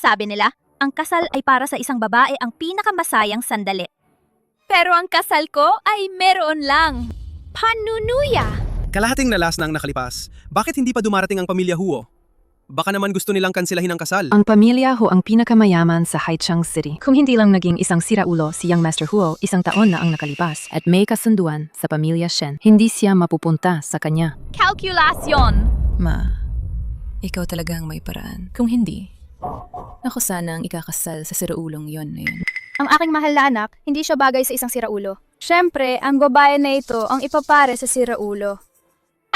Sabi nila, ang kasal ay para sa isang babae ang pinakamasayang sandali. Pero ang kasal ko ay meron lang. Panunuya! Kalahating nalas na ang nakalipas. Bakit hindi pa dumarating ang pamilya Huo? Baka naman gusto nilang kanselahin ang kasal. Ang pamilya Huo ang pinakamayaman sa Haichang City. Kung hindi lang naging isang siraulo si Young Master Huo, isang taon na ang nakalipas at may kasunduan sa pamilya Shen, hindi siya mapupunta sa kanya. Kalkulasyon! Ma, ikaw talagang may paraan. Kung hindi, ako sana ang ikakasal sa siraulong yon na yun. Ang aking mahal na anak, hindi siya bagay sa isang siraulo. Siyempre, ang babae na ito ang ipapare sa siraulo.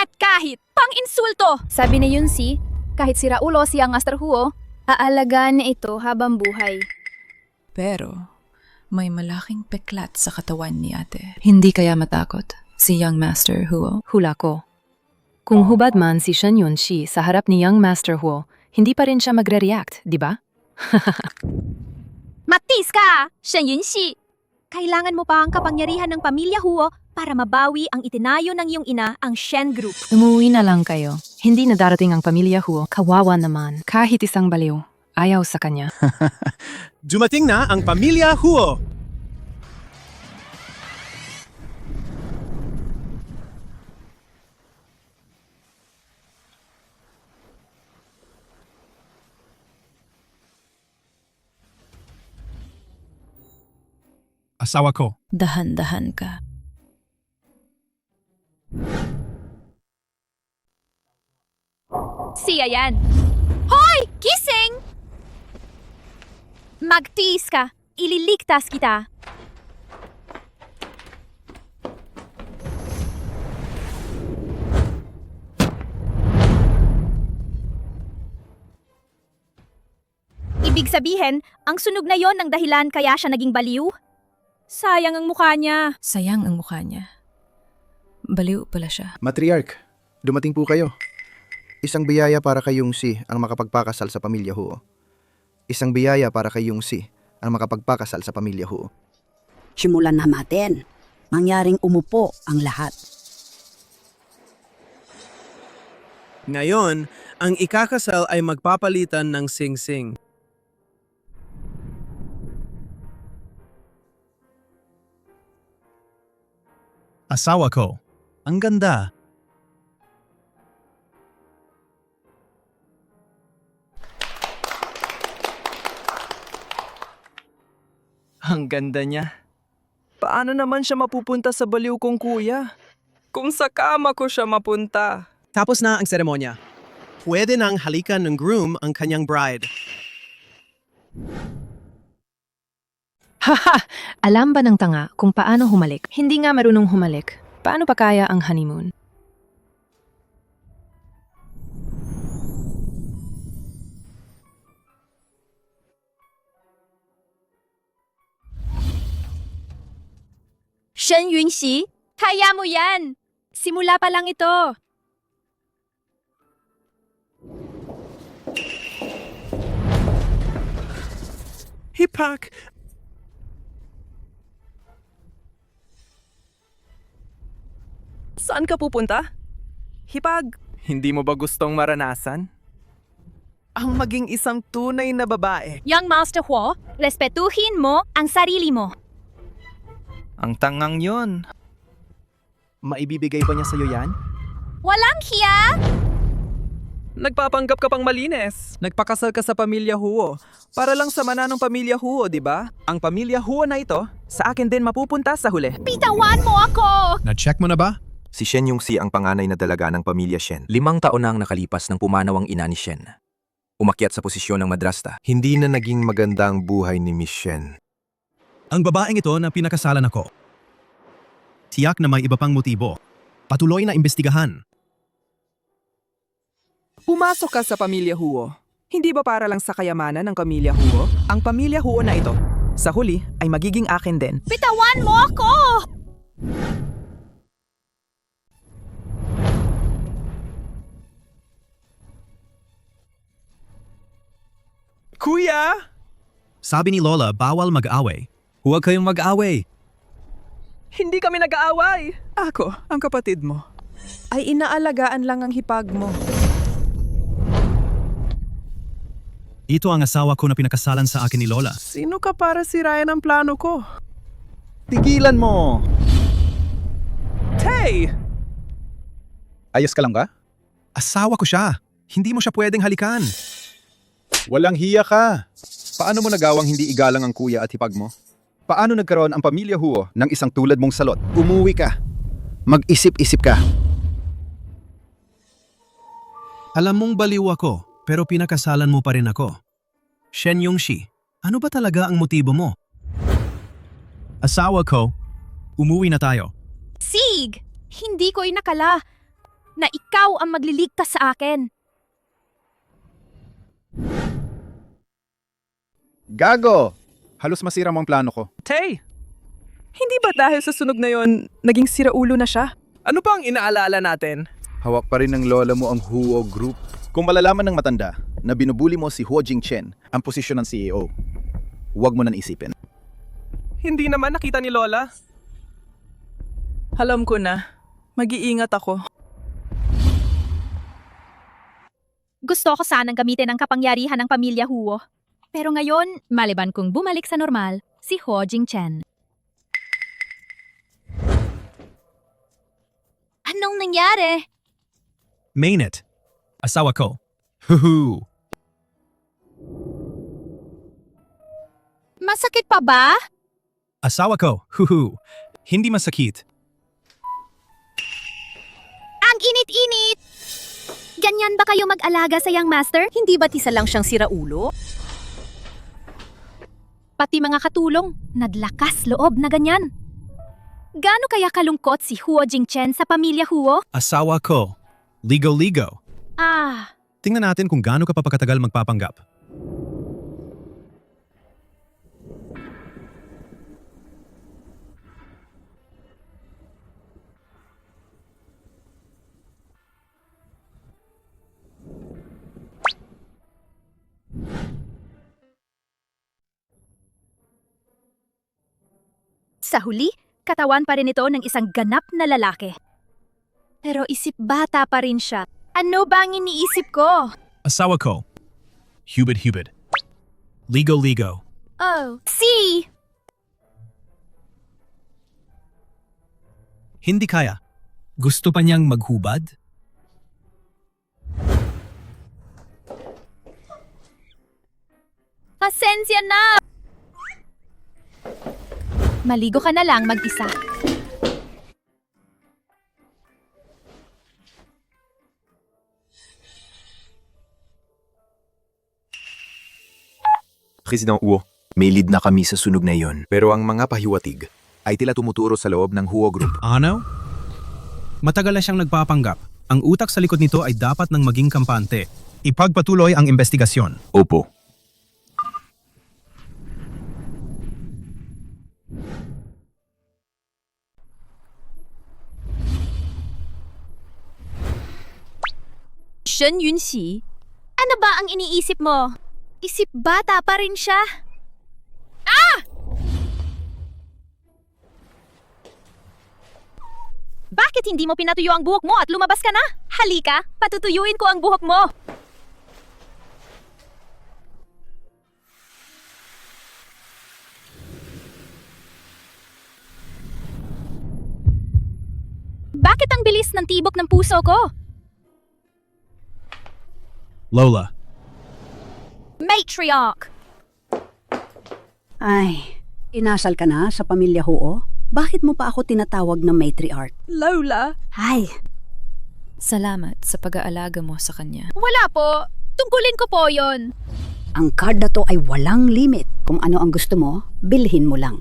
At kahit pang-insulto! Sabi ni Yunsi, kahit siraulo si Young Master Huo, aalagaan niya ito habang buhay. Pero, may malaking peklat sa katawan ni ate. Hindi kaya matakot si Young Master Huo? Hula ko. Kung hubad man si Shen Yunxi sa harap ni Young Master Huo, hindi pa rin siya magre-react, di ba? Matis ka, Shen Yunxi! Kailangan mo pa ang kapangyarihan ng pamilya Huo para mabawi ang itinayo ng iyong ina, ang Shen Group. Umuwi na lang kayo. Hindi na darating ang pamilya Huo. Kawawa naman. Kahit isang baliw, ayaw sa kanya. Dumating na ang pamilya Huo! Asawa ko. Dahan-dahan ka. Siya yan. Hoy! Gising! Magtiis ka. Ililigtas kita. Ibig sabihin, ang sunog na yon ang dahilan kaya siya naging baliw? Sayang ang mukha niya. Sayang ang mukha niya. Baliw pala siya. Matriarch, dumating po kayo. Isang biyaya para kay Yunxi ang makapagpakasal sa pamilya Huo. Isang biyaya para kay Yunxi ang makapagpakasal sa pamilya Huo. Simulan na natin. Mangyaring umupo ang lahat. Ngayon, ang ikakasal ay magpapalitan ng singsing. Asawa ko. Ang ganda. Ang ganda niya. Paano naman siya mapupunta sa baliw kong kuya? Kung sa kama ko siya mapunta. Tapos na ang seremonya. Pwede nang halikan ng groom ang kanyang bride. Haha! Alam ba ng tanga kung paano humalik? Hindi nga marunong humalik. Paano pa kaya ang honeymoon? Shen Yunxi, kaya mo yan! Simula pa lang ito. Hipak! Saan ka pupunta? Hipag, hindi mo ba gustong maranasan? Ang maging isang tunay na babae. Young Master Huo, respetuhin mo ang sarili mo. Ang tangang yon. Maibibigay ba niya sa'yo yan? Walang hiya! Nagpapanggap ka pang malinis. Nagpakasal ka sa pamilya Huo. Para lang sa mananong pamilya Huo, di ba? Ang pamilya Huo na ito, sa akin din mapupunta sa huli. Bitawan mo ako! Na-check mo na ba? Si Shen Yunxi ang panganay na dalaga ng pamilya Shen. 5 taon na ang nakalipas ng pumanaw ang ina ni Shen. Umakyat sa posisyon ng madrasta. Hindi na naging maganda ang buhay ni Miss Shen. Ang babaeng ito na pinakasalan ako. Tiyak na may iba pang motibo. Patuloy na imbestigahan. Pumasok ka sa pamilya Huo. Hindi ba para lang sa kayamanan ng pamilya Huo? Ang pamilya Huo na ito, sa huli ay magiging akin din. Bitawan mo ako! Kuya! Sabi ni Lola, bawal mag-away. Huwag kayong mag-away. Hindi kami nag-aaway. Ako, ang kapatid mo, ay inaalagaan lang ang hipag mo. Ito ang asawa ko na pinakasalan sa akin ni Lola. Sino ka para sirayan ang plano ko? Tigilan mo! Tay! Ayos ka lang ba? Asawa ko siya. Hindi mo siya pwedeng halikan. Walang hiya ka! Paano mo nagawang hindi igalang ang kuya at hipag mo? Paano nagkaroon ang pamilya Huo ng isang tulad mong salot? Umuwi ka. Mag-isip-isip ka. Alam mong baliw ako, pero pinakasalan mo pa rin ako. Shen Yongxi, ano ba talaga ang motibo mo? Asawa ko, umuwi na tayo. Sig! Hindi ko inakala na ikaw ang magliligtas sa akin. Gago! Halos masira mo ang plano ko. Tay! Hindi ba dahil sa sunog na yon, naging siraulo na siya? Ano pa ang inaalala natin? Hawak pa rin ng lola mo ang Huo Group. Kung malalaman ng matanda na binubuli mo si Huo Jingchen ang posisyon ng CEO, huwag mo nang isipin. Hindi naman nakita ni Lola. Alam ko na. Mag-iingat ako. Gusto ko sanang gamitin ang kapangyarihan ng pamilya Huo. Pero ngayon, maliban kong bumalik sa normal, si Ho Jingchen. Anong nangyari? Mainit. Asawa ko. Huhu. Masakit pa ba? Asawa ko. Huhu. Hindi masakit. Ang init-init! Ganyan ba kayo mag-alaga sa young master? Hindi ba't isa lang siyang siraulo? Pati mga katulong, nadlakas loob na ganyan. Gaano kaya kalungkot si Huo Jingchen sa pamilya Huo? Asawa ko. Ligo-ligo. Ah, Tingnan natin kung gaano ka papakatagal magpapanggap. sa huli, katawan pa rin ito ng isang ganap na lalaki. Pero isip bata pa rin siya. Ano ba ang iniisip ko? Asawa ko. Hubad-hubad. Ligo-ligo. Oh, si! Hindi kaya. Gusto pa niyang maghubad? Pasensya na! Maligo ka na lang mag-isa. President Huo, may lead na kami sa sunog na iyon. Pero ang mga pahiwatig ay tila tumuturo sa loob ng Huo Group. Ano? Matagal na siyang nagpapanggap. Ang utak sa likod nito ay dapat nang maging kampante. Ipagpatuloy ang investigasyon. Opo. Shen Yunxi, ano ba ang iniisip mo? Isip bata pa rin siya. Ah! Bakit hindi mo pinatuyo ang buhok mo at lumabas ka na? Halika, patutuyuin ko ang buhok mo. Bakit ang bilis ng tibok ng puso ko? Lola. Matriarch! Ay, inasal ka na sa pamilya Huo? Bakit mo pa ako tinatawag na matriarch? Lola! Ay, Salamat sa pag-aalaga mo sa kanya. Wala po. Tungkulin ko po yon. ang card na to ay walang limit. Kung ano ang gusto mo, bilhin mo lang.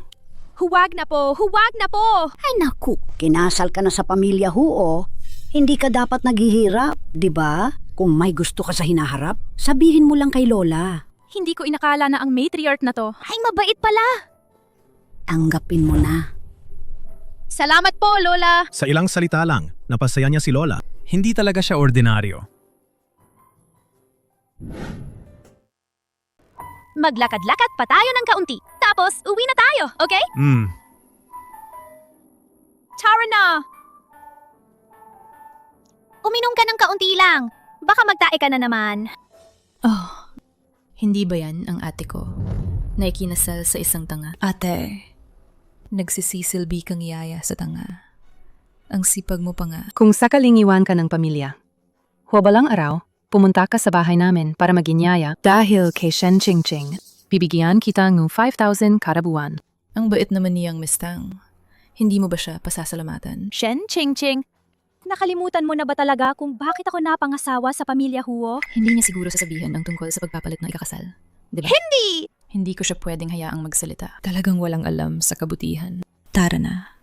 Huwag na po. Huwag na po. Ay naku, kinasal ka na sa pamilya Huo. Hindi ka dapat naghihirap, di ba? Kung may gusto ka sa hinaharap, sabihin mo lang kay Lola. Hindi ko inakala na ang matriarch na to ay mabait pala. Tanggapin mo na. Salamat po, Lola. Sa ilang salita lang, napasaya niya si Lola. Hindi talaga siya ordinaryo. Maglakad-lakad pa tayo ng kaunti. Tapos, uwi na tayo, okay? Tara na! Uminom ka ng kaunti lang. Baka magtae ka na naman. Oh, Hindi ba yan ang ate ko na ikinasal sa isang tanga? Ate, nagsisisilbi kang yaya sa tanga. Ang sipag mo pa nga. Kung sakaling iwan ka ng pamilya, huwabalang araw, pumunta ka sa bahay namin para maginyaya dahil kay Shen Chingching. Bibigyan kita ng 5,000 kada buwan. Ang bait naman niyang Mistang. Hindi mo ba siya pasasalamatan? Shen Chingching, nakalimutan mo na ba talaga kung bakit ako napangasawa sa pamilya Huo? Hindi niya siguro sasabihin ang tungkol sa pagpapalit ng ikakasal. Diba? Hindi! Hindi ko siya pwedeng hayaang magsalita. Talagang walang alam sa kabutihan. Tara na.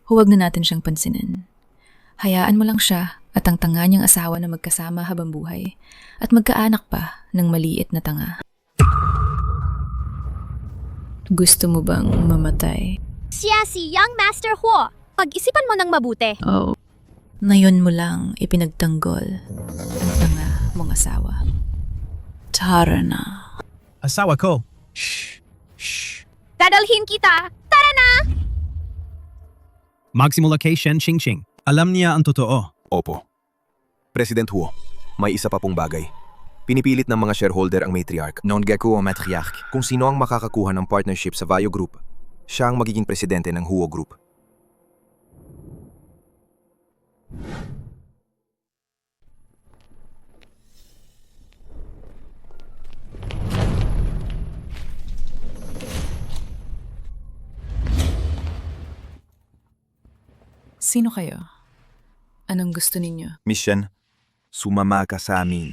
Huwag na natin siyang pansinin. Hayaan mo lang siya at ang tanga niyang asawa na magkasama habang buhay at magkaanak pa ng maliit na tanga. Gusto mo bang mamatay? Siya si Young Master Huo. Pag-isipan mo ng mabuti. Oh. Ngayon mo lang ipinagtanggol ang tanga mong asawa. Tara na. Asawa ko. Dadalhin kita! Tara na! Magsimula kay Shen Chingching. Alam niya ang totoo. Opo. President Huo, may isa pa pong bagay. Pinipilit ng mga shareholder ang matriarch, non-Geku o matriarch, kung sino ang makakakuha ng partnership sa Vaio Group. Siya ang magiging presidente ng Huo Group. Sino kayo? Anong gusto ninyo? Mission, sumama ka sa amin.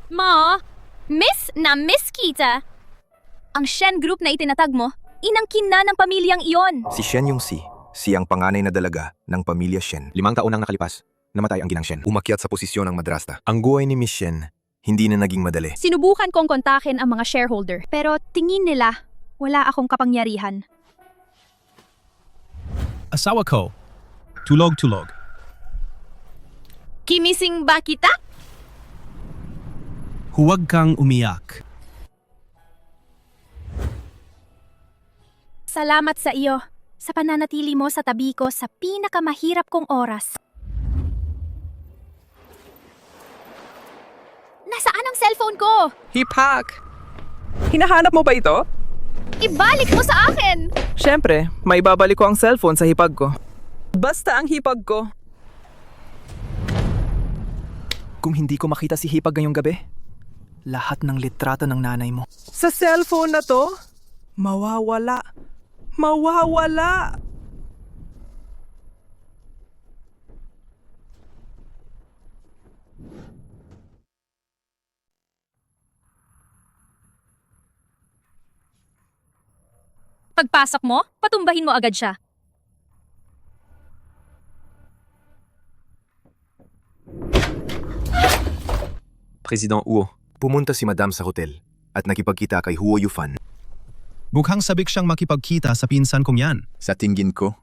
Ma, miss na miss kita. Ang Shen Group na itinatag mo, inangkin na ng pamilyang iyon. Si Shen yung si. Si ang panganay na dalaga ng pamilya Shen. 5 taon nang nakalipas, namatay ang ginang Shen. Umakyat sa posisyon ng madrasta. Ang buhay ni Miss Shen, hindi na naging madali. Sinubukan kong kontakin ang mga shareholder, pero tingin nila, wala akong kapangyarihan. Asawa ko. Tulog-tulog. Kimising ba kita? Huwag kang umiyak. Salamat sa iyo, sa pananatili mo sa tabi ko sa pinakamahirap kong oras. Nasaan ang cellphone ko? Hip-hack! Hinahanap mo ba ito? Ibalik mo sa akin! Siyempre, may babalik ko ang cellphone sa hipag ko. Basta ang hipag ko. Kung hindi ko makita si hipag ngayong gabi, lahat ng litrato ng nanay mo. Sa cellphone na to, mawawala. Mawawala! Pagpasok mo, patumbahin mo agad siya. President Huo, pumunta si Madam sa hotel at nakipagkita kay Huo Yufan. Mukhang sabik siyang makipagkita sa pinsan kong yan. Sa tingin ko,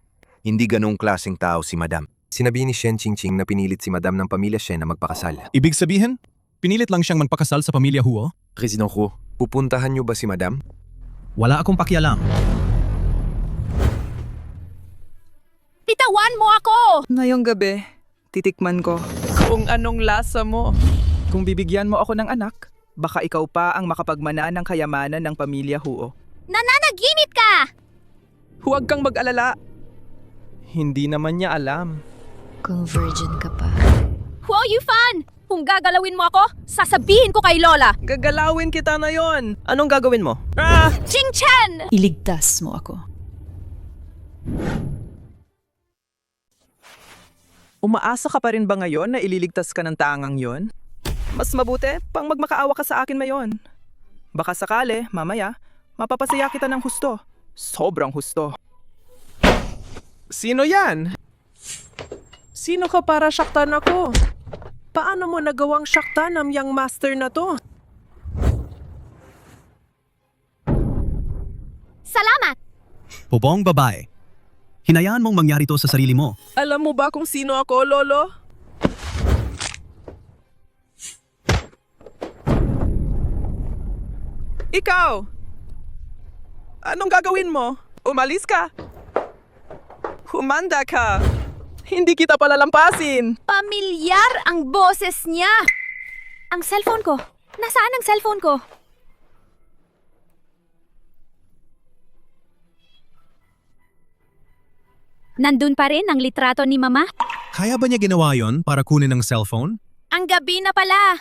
hindi ganong klaseng tao si Madam. Sinabi ni Shen Chingching na pinilit si Madam ng pamilya Shen na magpakasal. Ibig sabihin, pinilit lang siyang magpakasal sa pamilya Huo? President Huo, pupuntahan niyo ba si Madam? Wala akong pakialam. Bitawan mo ako! Ngayong gabi, titikman ko kung anong lasa mo. Kung bibigyan mo ako ng anak, baka ikaw pa ang makapagmana ng kayamanan ng pamilya Huo. Nananaginip ka! Huwag kang mag-alala. Hindi naman niya alam. Kung virgin ka pa. Huo Yufan! Kung gagalawin mo ako, sasabihin ko kay Lola! Gagalawin kita na yon. Anong gagawin mo? Ching Chen! Iligtas mo ako. Umaasa ka pa rin ba ngayon na ililigtas ka ng tangang yon? Mas mabuti pang magmakaawa ka sa akin mayon. Baka sakali, mamaya, mapapasaya kita ng husto. Sobrang husto. Sino yan? Sino ka para saktan ako? Paano mo nagawang saktan ang young master na to? Salamat! Bobong babae. Hinayaan mong mangyari to sa sarili mo. Alam mo ba kung sino ako, Lolo? Ikaw! Anong gagawin mo? Umalis ka? Humanda ka! Hindi kita palalampasin! Pamilyar ang boses niya! Ang cellphone ko. Nasaan ang cellphone ko? Nandun pa rin ang litrato ni Mama? Kaya ba niya ginawa yon para kunin ang cellphone? Ang gabi na pala!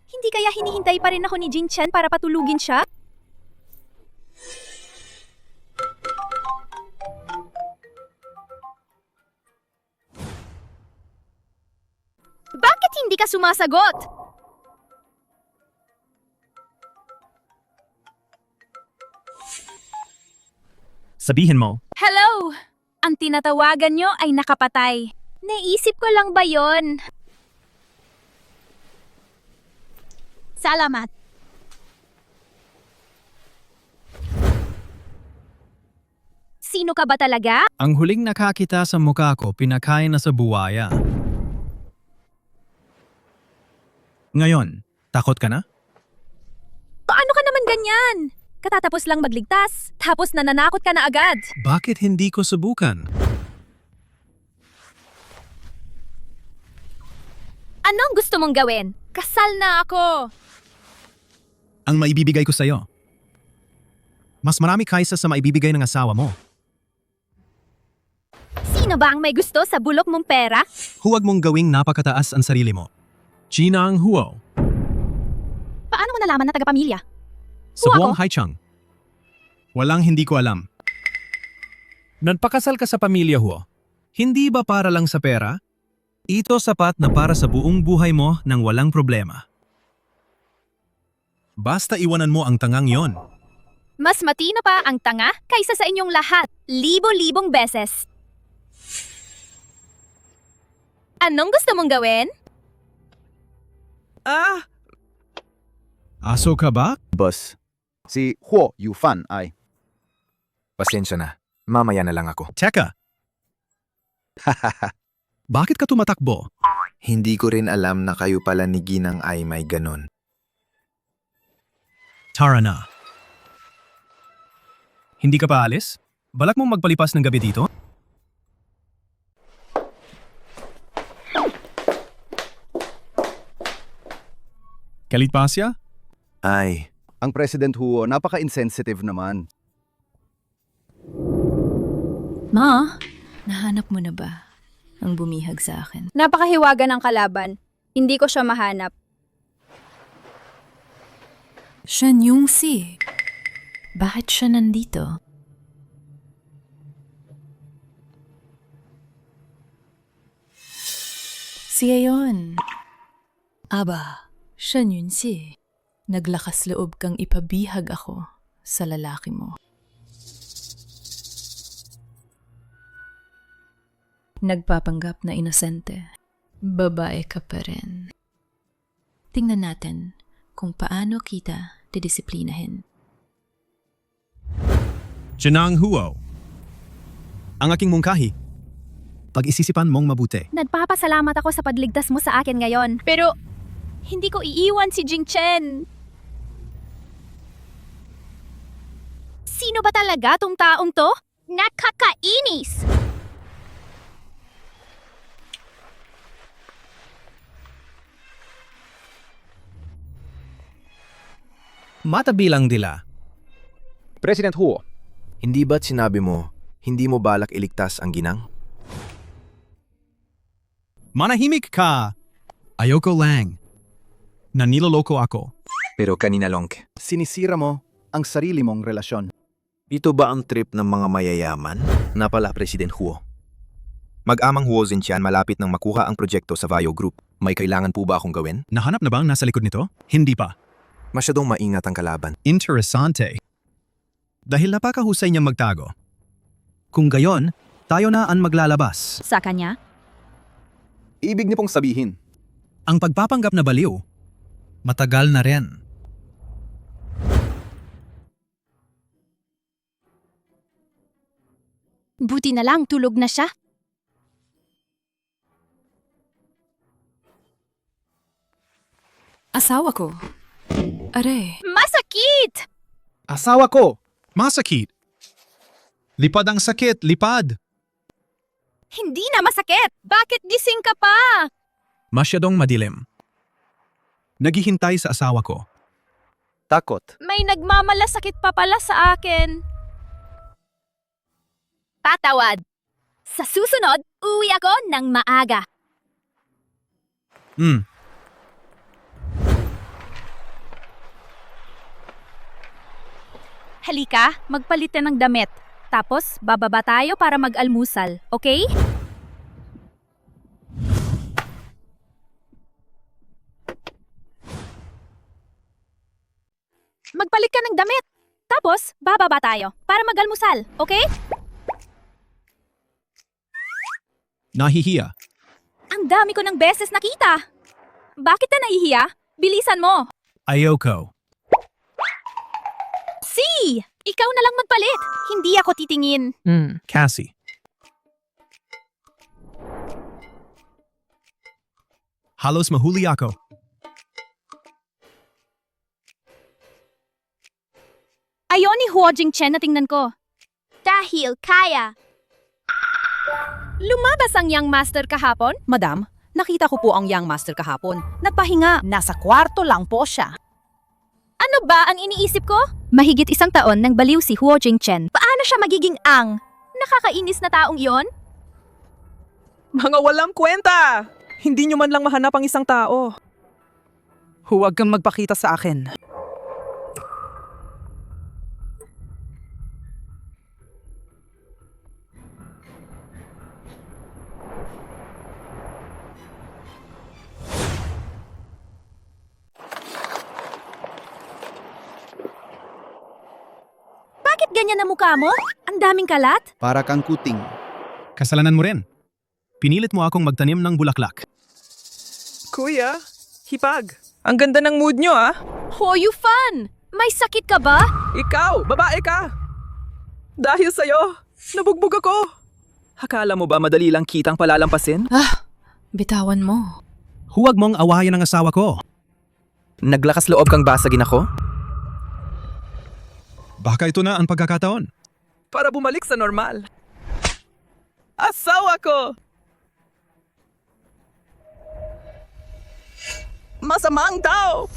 Hindi kaya hinihintay pa rin ako ni Jing Chen para patulugin siya? Bakit hindi ka sumasagot? Sabihin mo. Hello! Ang tinatawagan nyo ay nakapatay. Naisip ko lang ba yon? Salamat. Sino ka ba talaga? Ang huling nakakita sa mukha ko, pinakain na sa buwaya. Ngayon, takot ka na? Paano ka naman ganyan? Katatapos lang magligtas, tapos nananakot ka na agad. Bakit hindi ko subukan? Anong gusto mong gawin? Kasal na ako. Ang maibibigay ko sa'yo. Mas marami kaysa sa maibibigay ng asawa mo. Sino ba ang may gusto sa bulok mong pera? Huwag mong gawing napakataas ang sarili mo. Gina ang Huo. Paano mo nalaman na taga-pamilya? Sa Huwag buong ako? Haichang. Walang hindi ko alam. Nagpakasal ka sa pamilya Huo. Hindi ba para lang sa pera? Ito sapat na para sa buong buhay mo nang walang problema. Basta iwanan mo ang tangang yon. Mas matino pa ang tanga kaysa sa inyong lahat. Libo-libong beses. Anong gusto mong gawin? Aso ka ba? Boss, si Huo Yufan ay... Pasensya na. Mamaya na lang ako. Teka. Bakit ka tumatakbo? Hindi ko rin alam na kayo pala ni Ginang ay may ganon. Tara na. Hindi ka pa alis? Balak mong magpalipas ng gabi dito? Kalitpasya? Ay, Ang President Huo, napaka-insensitive naman. Ma, nahanap mo na ba ang bumihag sa akin? Napakahiwaga ng kalaban. Hindi ko siya mahanap. Shen Yongxi. Bakit siya nandito? Siya yun. Aba, Shen Yongxi. Naglakas loob kang ipabihag ako sa lalaki mo. Nagpapanggap na inosente. Babae ka pa rin. Tingnan natin kung paano kita didisiplinahin. Chenang Huo. Ang aking mungkahi. Pag-isisipan mong mabuti. Nagpapasalamat ako sa pagligtas mo sa akin ngayon. Pero, hindi ko iiwan si Jing Chen. Sino ba talaga tong taong to? Nakakainis! Matabilang dila. President Huo, hindi ba't sinabi mo, hindi mo balak iligtas ang Ginang? Manahimik ka! Ayoko lang. Naniloloko ako. Pero kanina long. sinisira mo ang sarili mong relasyon. Ito ba ang trip ng mga mayayaman? Napala, President Huo. Mag-amang Huo Zhenqian malapit nang makuha ang proyekto sa Vaio Group. May kailangan po ba akong gawin? Nahanap na ba ang nasa likod nito? Hindi pa. Masyadong maingat ang kalaban. Interesante. Dahil napakahusay niyang magtago. Kung gayon, tayo na ang maglalabas. Sa kanya? Ibig niyo pong sabihin, Ang pagpapanggap na baliw, matagal na rin. Buti na lang tulog na siya. Asawa ko. Are, Masakit! asawa ko! Masakit. Lipad ang sakit, lipad. Hindi na masakit! Bakit gising ka pa? Masyadong madilim. Naghihintay sa asawa ko. Takot. May nagmamalasakit pa pala sa akin. Tatawad. Sa susunod, uwi ako ng maaga. Halika, magpalit ka ng damit. Tapos, bababa tayo para mag-almusal, okay? Magpalit ka ng damit. Tapos, bababa tayo para mag-almusal, okay? Nahihiya. Ang dami ko ng beses nakita. Bakit na nahihiya? Bilisan mo. Ayoko. Si! Ikaw na lang magpalit. Hindi ako titingin. Cassie. Halos mahuli ako. Ayaw ni Huo Jingchen na tingnan ko. Dahil kaya. Lumabas ang Young Master kahapon? Madam, nakita ko po ang Young Master kahapon. Nagpahinga, nasa kwarto lang po siya. Ano ba ang iniisip ko? Mahigit 1 taon nang baliw si Huo Jingchen. Paano siya magiging ang? Nakakainis na taong iyon? Mga walang kwenta! Hindi nyo man lang mahanap ang isang tao. Huwag kang magpakita sa akin. Bakit ganyan ang mukha mo? Ang daming kalat? Para kang kuting. Kasalanan mo rin. Pinilit mo akong magtanim ng bulaklak. Kuya, hipag. Ang ganda ng mood nyo ah. Hoyu fan! May sakit ka ba? Ikaw, babae ka. Dahil sa'yo, nabugbog ako. Akala mo ba madali lang kitang palalampasin? Bitawan mo. Huwag mong awayan ang asawa ko. Naglakas loob kang basagin ako? Baka ito na ang pagkakataon. Para bumalik sa normal. Asawa ko! Masamang tao!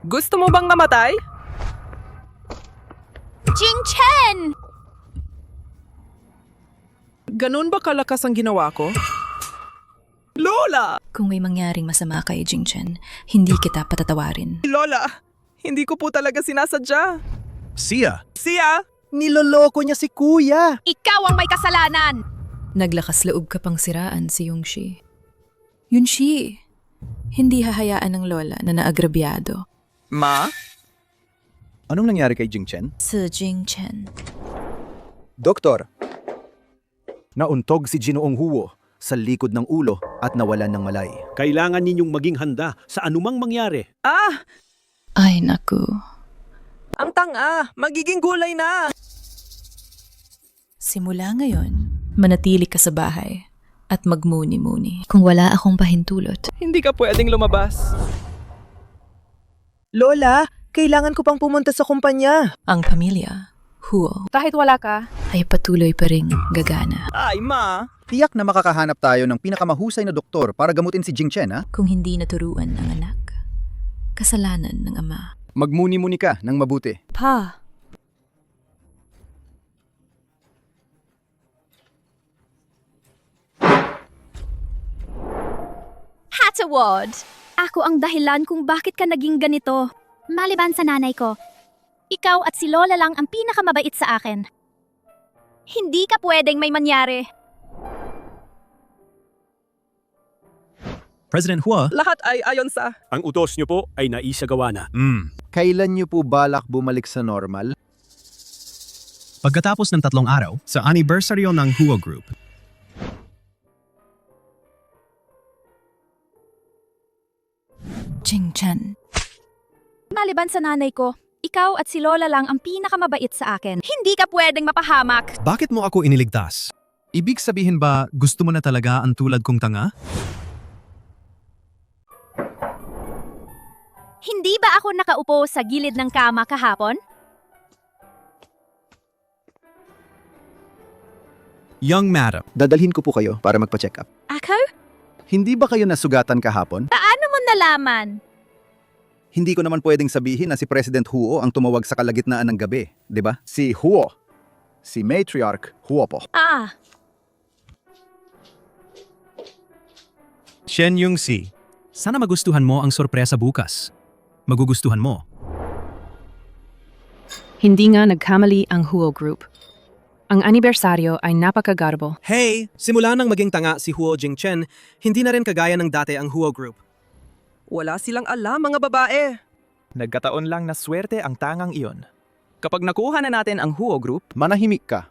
Gusto mo bang mamatay? Jingchen! Ganun ba kalakas ang ginawa ko? Lola! Kung may mangyaring masama kay Jingchen, hindi kita patatawarin. Lola! Hindi ko po talaga sinasadya. Sia! Siya! Niloloko niya si kuya. Ikaw ang may kasalanan! Naglakas loob ka pang siraan si Yunxi. Yunxi, hindi hahayaan ng lola na naagrabyado. Ma? Anong nangyari kay Jingchen? Si Jingchen. Doktor, nauntog si Ginoong Huo sa likod ng ulo at nawalan ng malay. Kailangan ninyong maging handa sa anumang mangyari. Ay naku. Ang tanga! Magiging gulay na! Simula ngayon, manatili ka sa bahay at magmuni-muni kung wala akong pahintulot. Hindi ka pwedeng lumabas. Lola, kailangan ko pang pumunta sa kumpanya. Ang pamilya, Huo, Kahit wala ka, ay patuloy pa ring gagana. Ay, ma! Tiyak na makakahanap tayo ng pinakamahusay na doktor para gamutin si Jingchen, ha? Kung hindi naturuan ng anak, kasalanan ng ama. Magmuni-muni ka ng mabuti. Pa. Hatawad! Ako ang dahilan kung bakit ka naging ganito. Maliban sa nanay ko. Ikaw at si Lola lang ang pinakamabait sa akin. Hindi ka pwedeng may mangyari. President Hua, Lahat ay ayon sa... Ang utos niyo po ay naisagawa na. Kailan niyo po balak bumalik sa normal? pagkatapos ng 3 araw sa anibersaryo ng Huo Group. Jingchen. Maliban sa nanay ko, ikaw at si Lola lang ang pinakamabait sa akin. Hindi ka pwedeng mapahamak. Bakit mo ako iniligtas? Ibig sabihin ba gusto mo na talaga ang tulad kong tanga? Hindi ba ako nakaupo sa gilid ng kama kahapon? Young madam, Dadalhin ko po kayo para magpa-check up. Ako? Hindi ba kayo nasugatan kahapon? Paano mo nalaman? Hindi ko naman pwedeng sabihin na si President Huo ang tumawag sa kalagitnaan ng gabi, di ba? Si Huo. Si Matriarch Huo po. Shen Yung-si. Sana magustuhan mo ang sorpresa bukas. Magugustuhan mo. Hindi nga nagkamali ang Huo Group. Ang anibersaryo ay napakagarbo. Hey! Simula nang maging tanga si Huo Jingchen, hindi na rin kagaya ng dati ang Huo Group. Wala silang alam, mga babae. Nagkataon lang na swerte ang tangang iyon. Kapag nakuha na natin ang Huo Group, Manahimik ka.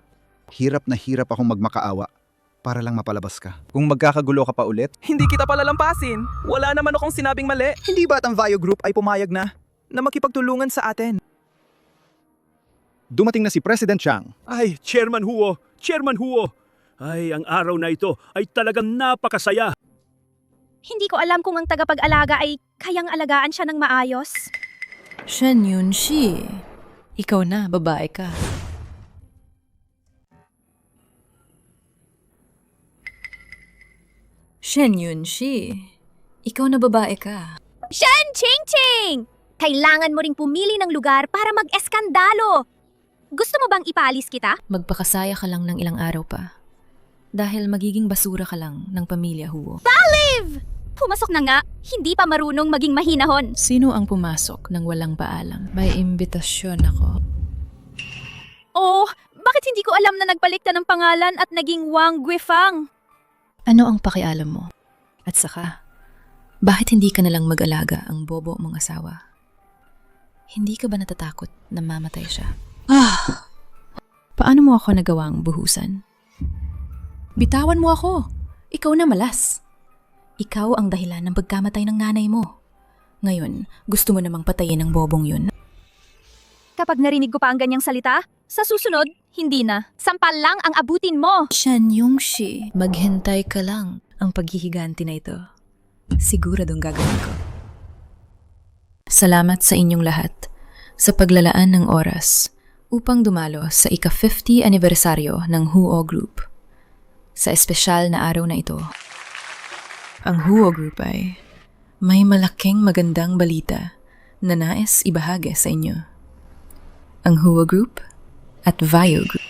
Hirap na hirap akong magmakaawa para lang mapalabas ka. Kung magkakagulo ka pa ulit, Hindi kita palalampasin. Wala naman akong sinabing mali. hindi ba't ang Vio Group ay pumayag na? Na makipagtulungan sa atin. Dumating na si President Chang. Ay, Chairman Huo! Chairman Huo! Ay, ang araw na ito ay talagang napakasaya. Hindi ko alam kung ang tagapag-alaga ay kayang alagaan siya ng maayos. Shen Yun-shi, ikaw na, babae ka. Shen Yun-shi, ikaw na babae ka. Shen Ching-Ching! Kailangan mo ring pumili ng lugar para mag-eskandalo. Gusto mo bang ipaalis kita? Magpakasaya ka lang ng ilang araw pa. Dahil magiging basura ka lang ng pamilya Huo. Liv! Pumasok na nga, hindi pa marunong maging mahinahon. Sino ang pumasok ng walang paalam? May imbitasyon ako. Oh, bakit hindi ko alam na nagpalikta ng pangalan at naging Wang Guifang? Ano ang pakialam mo? At saka, bakit hindi ka nalang mag-alaga ang bobo mong asawa? Hindi ka ba natatakot na mamatay siya? Paano mo ako nagawang buhusan? Bitawan mo ako. Ikaw na malas. Ikaw ang dahilan ng pagkamatay ng nanay mo. Ngayon, gusto mo namang patayin ang bobong yun. Kapag narinig ko pa ang ganyang salita, sa susunod, hindi na. Sampal lang ang abutin mo. Shen Yung-shi, maghintay ka lang. Ang paghihiganti na ito, siguradong gagawin ko. Salamat sa inyong lahat sa paglalaan ng oras upang dumalo sa ika-50 anibersaryo ng Huo Group. Sa espesyal na araw na ito, ang Huo Group ay may malaking magandang balita na nais ibahagi sa inyo. Ang Huo Group at Vio Group.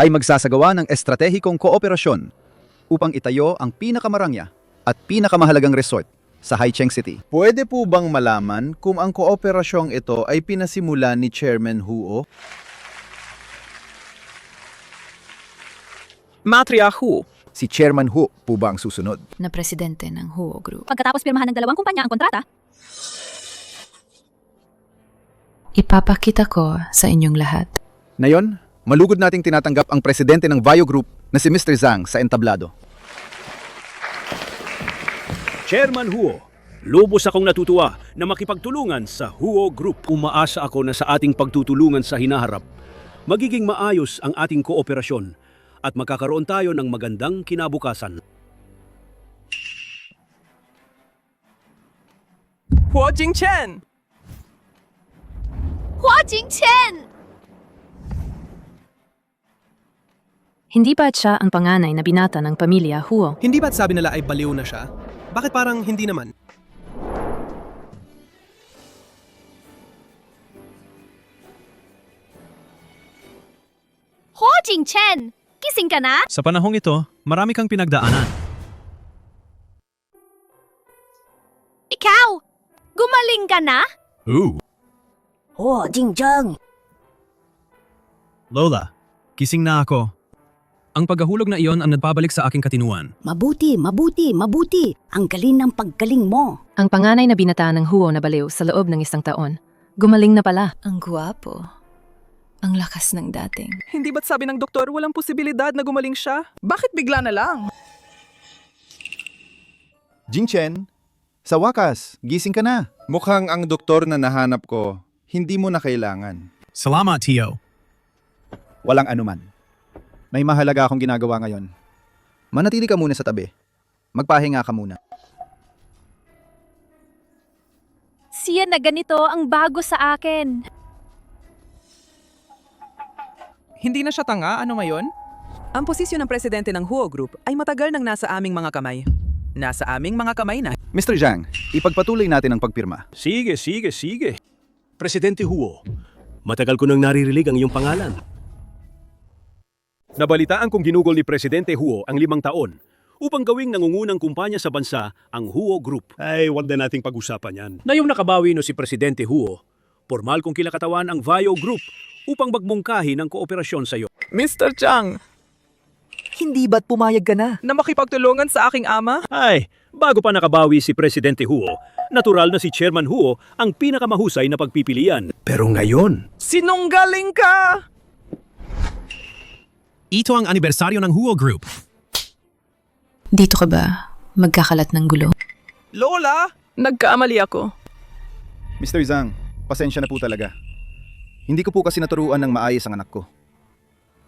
Ay magsasagawa ng estratehikong kooperasyon upang itayo ang pinakamarangya at pinakamahalagang resort sa Haicheng City. Pwede po bang malaman kung ang kooperasyong ito ay pinasimula ni Chairman Huo? Matriarch Huo. Si Chairman Huo po ba ang susunod? Na presidente ng Huo Group. Pagkatapos pirmahan ng dalawang kumpanya ang kontrata, Ipapakita ko sa inyong lahat. Ngayon, malugod nating tinatanggap ang presidente ng Vio Group na si Mr. Zhang sa entablado. Chairman Huo, lubos akong natutuwa na makipagtulungan sa Huo Group. Umaasa ako na sa ating pagtutulungan sa hinaharap, magiging maayos ang ating kooperasyon at magkakaroon tayo ng magandang kinabukasan. Huo Jingchen! Huo Jingchen! Hindi ba't siya ang panganay na binata ng pamilya Huo? Hindi ba't sabi nila ay baliw na siya? Bakit parang hindi naman? Huo Jingchen! Kising ka na? Sa panahong ito, marami kang pinagdaanan. Ikaw! Gumaling ka na? Oh, Jingjang! Lola, kising na ako. Ang paghahulog na iyon ang nagpabalik sa aking katinuan. Mabuti, mabuti, mabuti. Ang galing ng paggaling mo. Ang panganay na binata ng Huo na baliw sa loob ng isang taon. Gumaling na pala. Ang gwapo. Ang lakas ng dating. Hindi ba't sabi ng doktor walang posibilidad na gumaling siya? Bakit bigla na lang? Jingchen, sa wakas, gising ka na. Mukhang ang doktor na nahanap ko, hindi mo na kailangan. Salamat, Tio. Walang anuman. May mahalaga akong ginagawa ngayon. Manatili ka muna sa tabi. Magpahinga ka muna. Siya na ganito ang bago sa akin. Hindi na siya tanga, ano ngayon? Ang posisyon ng presidente ng Huo Group ay matagal nang nasa aming mga kamay. Nasa aming mga kamay na. Mr. Zhang, ipagpatuloy natin ang pagpirma. Sige. Presidente Huo, matagal ko nang naririnig ang iyong pangalan. Nabalitaan kong ginugol ni Presidente Huo ang 5 taon upang gawing nangungunang kumpanya sa bansa ang Huo Group. Ay, wag na nating pag-usapan yan. Ngayong nakabawi no si Presidente Huo, formal kong kinakatawan ang Vaio Group upang magmungkahi ng kooperasyon sa iyo. Mr. Chang, Hindi ba't pumayag ka na? na makipagtulungan sa aking ama? Ay, bago pa nakabawi si Presidente Huo, natural na si Chairman Huo ang pinakamahusay na pagpipilian. Pero ngayon, Sinunggaling ka! Ito ang anibersaryo ng Huo Group. Dito ka ba magkakalat ng gulo? Lola, nagkamali ako. Mr. Zhang, pasensya na po talaga. Hindi ko po kasi naturuan ng maayos ang anak ko.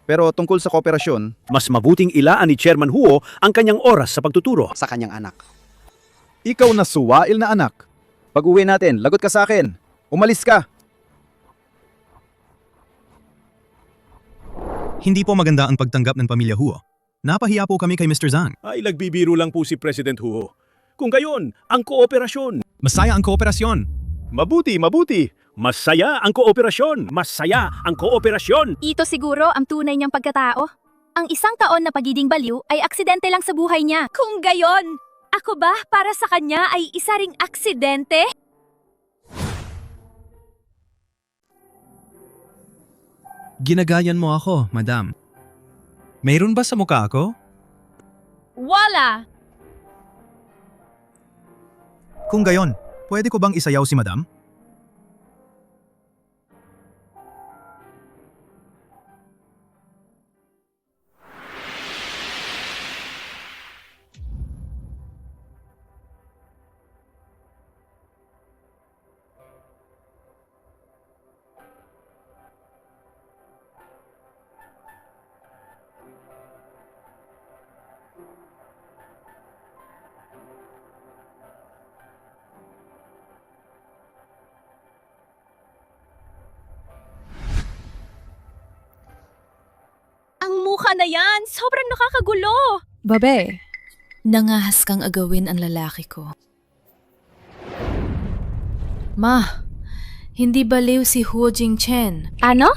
Pero tungkol sa kooperasyon, mas mabuting ilaan ni Chairman Huo ang kanyang oras sa pagtuturo sa kanyang anak. ikaw na suwail na anak. Pag uwi natin, lagot ka sa akin. Umalis ka. Hindi po maganda ang pagtanggap ng pamilya Huo. Napahiya po kami kay Mr. Zhang. ay nagbibiro lang po si President Huo. Kung gayon, ang kooperasyon. Masaya ang kooperasyon. Mabuti. Masaya ang kooperasyon. Masaya ang kooperasyon. Ito siguro ang tunay niyang pagkatao. Ang 1 taon na pagiging baliw ay aksidente lang sa buhay niya. Kung gayon, ako ba para sa kanya ay isa ring aksidente? Ginagayan mo ako, madam. Mayroon ba sa mukha ako? Wala! Kung gayon, pwede ko bang isayaw si madam? Ang mukha na yan! Sobrang nakakagulo! Babe, nangahas kang agawin ang lalaki ko. Ma, hindi baliw si Huo Jingchen. Ano?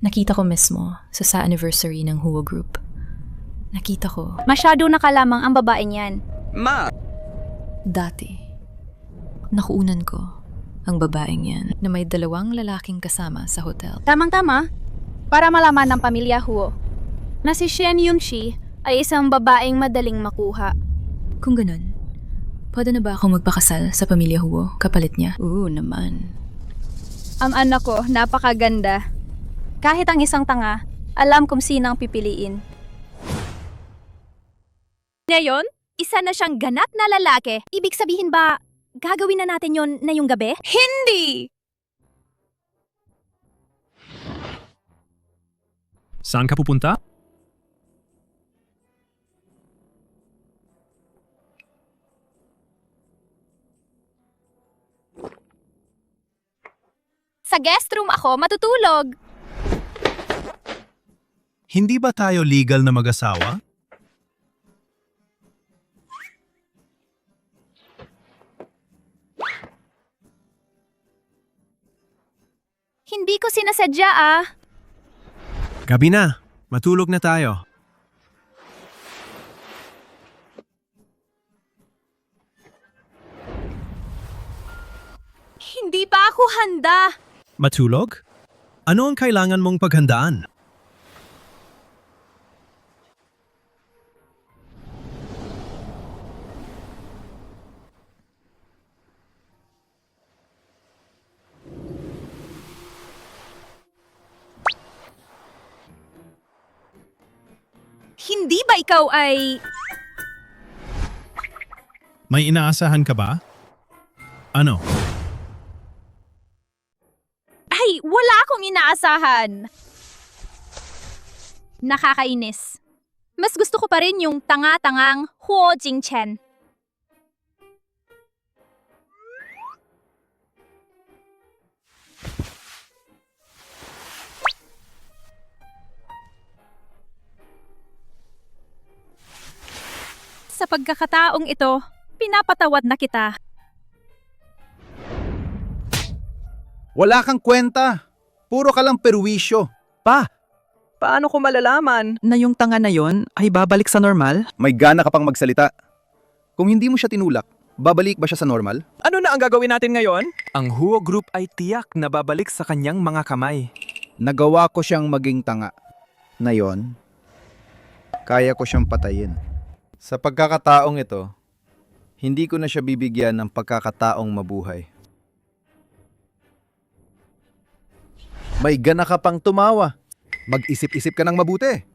Nakita ko mismo sa anniversary ng Huo Group. Nakita ko. Masyado nakalamang ang babaeng yan. Ma! Dati, nakuunan ko ang babaeng yan na may 2 lalaking kasama sa hotel. Tamang-tama. Para malaman ng pamilya Huo na si Shen Yunxi ay isang babaeng madaling makuha. Kung ganun, pwede na ba akong magpakasal sa pamilya Huo kapalit niya? Oo naman. Ang anak ko, napakaganda. Kahit ang isang tanga, alam kung sino ang pipiliin. Ngayon, isa na siyang ganap na lalaki. Ibig sabihin ba, gagawin na natin yon na yung gabi? Hindi! Saan ka pupunta? Sa guest room ako matutulog. Hindi ba tayo legal na mag-asawa? Hindi ko sinasadya ah. Gabi na. Matulog na tayo. Hindi pa ako handa. Matulog? Ano ang kailangan mong paghandaan? Hindi ba ikaw ay... May inaasahan ka ba? Ano? Ay, wala akong inaasahan. Nakakainis. Mas gusto ko pa rin yung tanga-tangang Huo Jingchen. Sa pagkakataong ito, pinapatawad na kita. Wala kang kwenta. Puro ka lang perwisyo. Paano ko malalaman na yung tanga na yon ay babalik sa normal? May gana ka pang magsalita. Kung hindi mo siya tinulak, babalik ba siya sa normal? Ano na ang gagawin natin ngayon? Ang Huo Group ay tiyak na babalik sa kanyang mga kamay. Nagawa ko siyang maging tanga. Na yon, kaya ko siyang patayin. Sa pagkakataong ito, hindi ko na siya bibigyan ng pagkakataong mabuhay. May gana ka pang tumawa. Mag-isip-isip ka ng mabuti.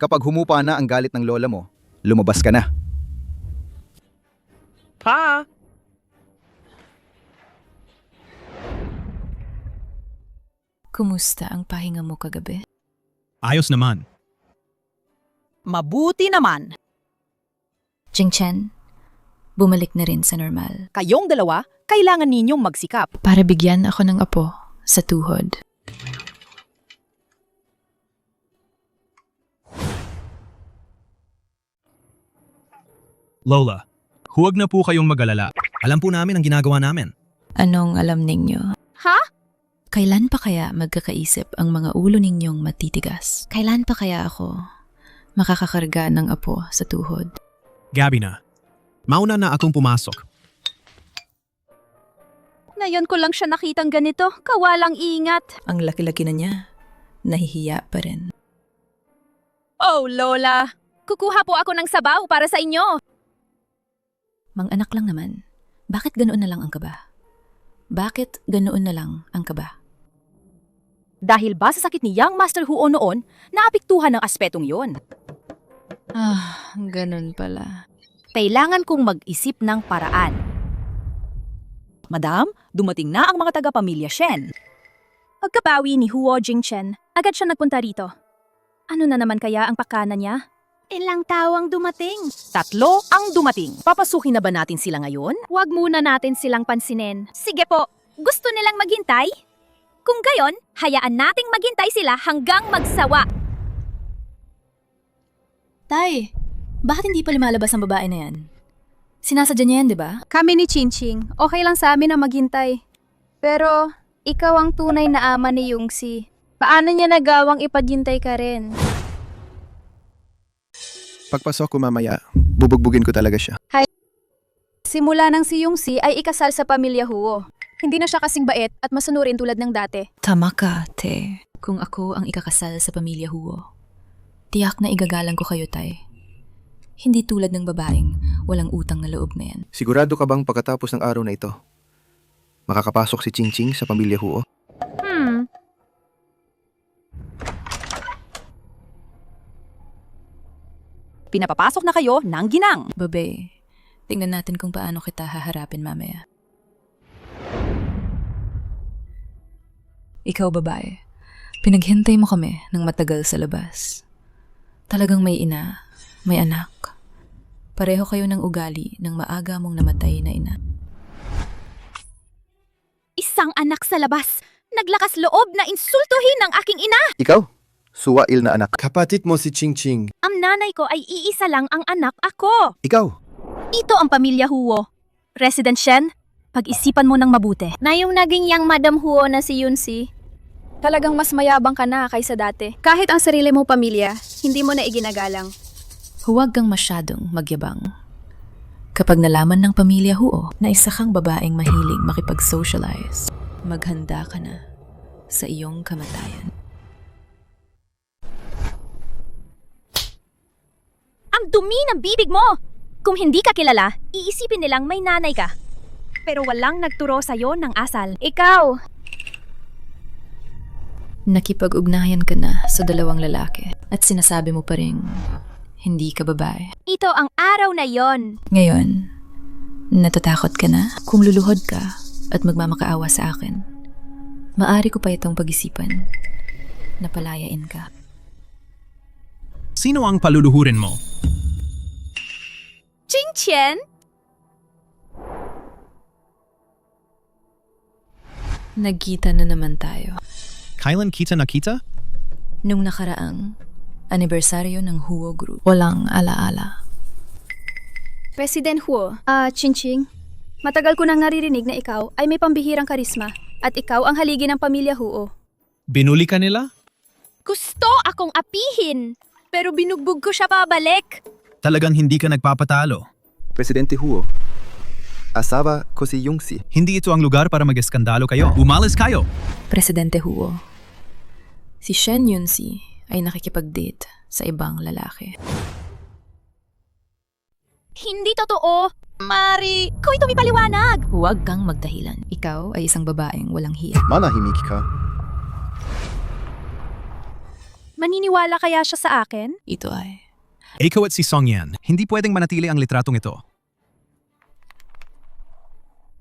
Kapag humupa na ang galit ng lola mo, lumabas ka na. Pa! Kumusta ang pahinga mo kagabi? Ayos naman. Mabuti naman. Jingchen, bumalik na rin sa normal. Kayong dalawa, kailangan ninyong magsikap. Para bigyan ako ng apo sa tuhod. Lola, huwag na po kayong mag-alala. Alam po namin ang ginagawa namin. Anong alam ninyo? Ha? Kailan pa kaya magkakaisip ang mga ulo ninyong matitigas? Kailan pa kaya ako makakakarga ng apo sa tuhod? Gabi na. Mauna na akong pumasok. Ngayon ko lang siya nakitang ganito. Kawalang ingat. Ang laki-laki na niya. Nahihiya pa rin. Oh, Lola. Kukuha po ako ng sabaw para sa inyo. Mang-anak lang naman. Bakit ganoon na lang ang kaba? Bakit ganoon na lang ang kaba? Dahil ba sa sakit ni Young Master Huo noon, naapektuhan ng aspetong yon. Ganun pala. Kailangan kong mag-isip ng paraan. Madam, dumating na ang mga taga-pamilya Shen. Pagkabawi ni Huo Jingchen, agad siya nagpunta rito. Ano na naman kaya ang pakana niya? Ilang tao ang dumating? 3 ang dumating. Papasukin na ba natin sila ngayon? Huwag muna natin silang pansinin. Sige po, gusto nilang maghintay? Kung gayon, hayaan nating maghintay sila hanggang magsawa. Tay, bakit hindi pa lumalabas ang babae na yan? Sinasadya niya yan, di ba? Kami ni Chinching, okay lang sa amin na maghintay. Pero, ikaw ang tunay na ama ni Yungsi. Paano niya nagawang ipaghintay ka rin? Pagpasok ko mamaya, bubugbugin ko talaga siya. Simula nang si Yungsi ay ikasal sa pamilya Huo. Hindi na siya kasing bait at masunurin tulad ng dati. Tama ka, te. Kung ako ang ikakasal sa pamilya Huo, tiyak na igagalang ko kayo, tay. Hindi tulad ng babaeng walang utang na loob na yan. Sigurado ka bang pagkatapos ng araw na ito, makakapasok si Chingching sa pamilya Huo? Pinapapasok na kayo ng ginang. Babe, tingnan natin kung paano kita haharapin mamaya. Ikaw, babae, pinaghintay mo kami ng matagal sa labas. Talagang may ina, may anak. Pareho kayo ng ugali ng maaga mong namatay na ina. Isang anak sa labas. Naglakas loob na insultuhin ang aking ina. Ikaw? Suwail na anak. Kapatid mo si Chingching. Ang nanay ko ay iisa lang ang anak ako. Ikaw? Ito ang pamilya Huo. Resident Shen, pag-isipan mo ng mabuti. Na yung naging Yang Madam Huo na si Yunsi, talagang mas mayabang ka na kaysa dati. Kahit ang sarili mong pamilya, hindi mo na iginagalang. Huwag kang masyadong magyabang. Kapag nalaman ng pamilya Huo na isa kang babaeng mahilig makipag-socialize, maghanda ka na sa iyong kamatayan. Ang dumi ng bibig mo! Kung hindi ka kilala, iisipin nilang may nanay ka. Pero walang nagturo sa'yo ng asal. Ikaw! Nakipag-ugnayan ka na sa 2 lalaki at sinasabi mo pa rin, hindi ka babae. Ito ang araw na yon. Ngayon, natatakot ka na? Kung luluhod ka at magmamakaawa sa akin, maari ko pa itong pag-isipan na palayain ka. Sino ang paluluhurin mo? Jingchen? Nagkita na naman tayo. Kailan kita nakita? Nung nakaraang anibersaryo ng Huo Group. Walang alaala. President Huo, Chingching, matagal ko nang naririnig na ikaw ay may pambihirang karisma at ikaw ang haligi ng pamilya Huo. Binuli ka nila? Gusto akong apihin, pero binugbog ko siya pabalik. Talagang hindi ka nagpapatalo. Presidente Huo, asawa ko si Yungsi. Hindi ito ang lugar para mag-eskandalo kayo. Umalis kayo! Presidente Huo, si Shen Yunsi ay nakikipag-date sa ibang lalaki. Hindi totoo. Mari, ko ito may paliwanag. Huwag kang magdahilan. Ikaw ay isang babaeng walang hiya. Manahimik ka. Maniniwala kaya siya sa akin? Ito ay... Ikaw at si Song Yan, hindi pwedeng manatili ang litratong ito.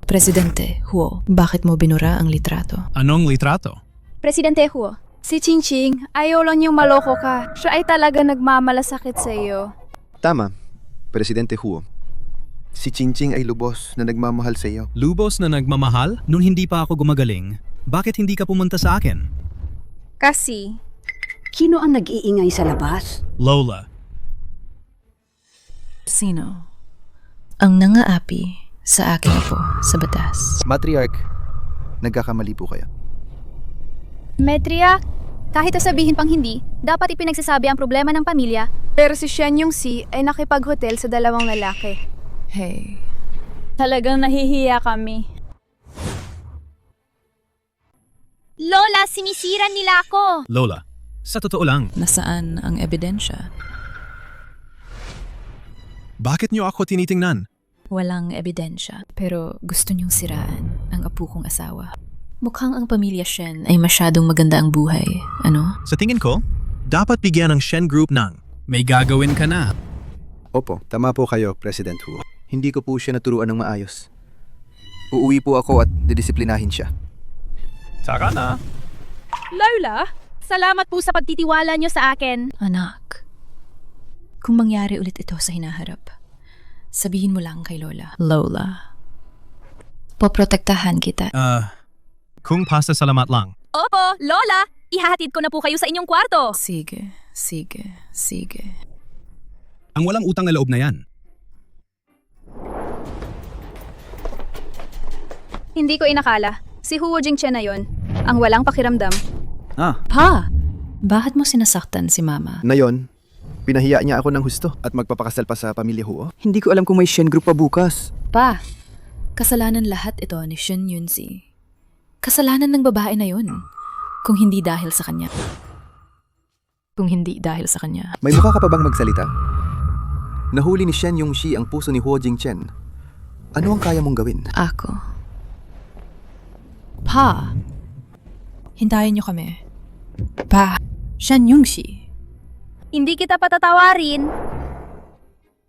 Presidente Huo, bakit mo binura ang litrato? Anong litrato? Presidente Huo, si Chingching, ayaw lang niyang maloko ka. Siya ay talaga nagmamalasakit sa iyo. Tama, Presidente Huo. Si Chingching ay lubos na nagmamahal sa iyo. Lubos na nagmamahal? Nung hindi pa ako gumagaling, bakit hindi ka pumunta sa akin? Kasi, Sino ang nag-iingay sa labas? Lola. Sino? Ang nangaapi sa aking apo sa batas. Matriarch, nagkakamali po kayo. Metria, kahit sabihin pang hindi, dapat ipinagsasabi ang problema ng pamilya, pero si Shen Yungsi ay nakipag-hotel sa dalawang lalaki. Hey. Talagang nahihiya kami. Lola, sinisiran nila ako. Lola, sa totoo lang, Nasaan ang ebidensya? bakit niyo ako tinitingnan? Walang ebidensya, pero gusto niyong siraan ang apo kong asawa. Mukhang ang pamilya Shen ay masyadong maganda ang buhay, ano? Sa tingin ko, dapat bigyan ng Shen Group ng may gagawin ka na. Opo, tama po kayo, President Huo. Hindi ko po siya naturuan ng maayos. Uuwi po ako at didisiplinahin siya. Saka na. Lola, salamat po sa pagtitiwala niyo sa akin. Anak, kung mangyari ulit ito sa hinaharap, sabihin mo lang kay Lola. Lola, poprotektahan kita. Kung pasta salamat lang. Opo, Lola, ihahatid ko na po kayo sa inyong kwarto. Sige. Ang walang utang na loob na yan. Hindi ko inakala, si Huo Jingchen na yon, ang walang pakiramdam. Pa, bakit mo sinasaktan si Mama? Na yon, pinahiya niya ako ng husto at magpapakasal pa sa pamilya Huo. Hindi ko alam kung may Shen Group pa bukas. Pa, kasalanan lahat ito ni Shen Yunsi. Kasalanan ng babae na yun. Kung hindi dahil sa kanya. May mukha ka pa bang magsalita? Nahuli ni Shen Yongxi ang puso ni Huo Jingchen. Ano ang kaya mong gawin? Ako. Pa, hintayin niyo kami. Pa, Shen Yongxi. Hindi kita patatawarin.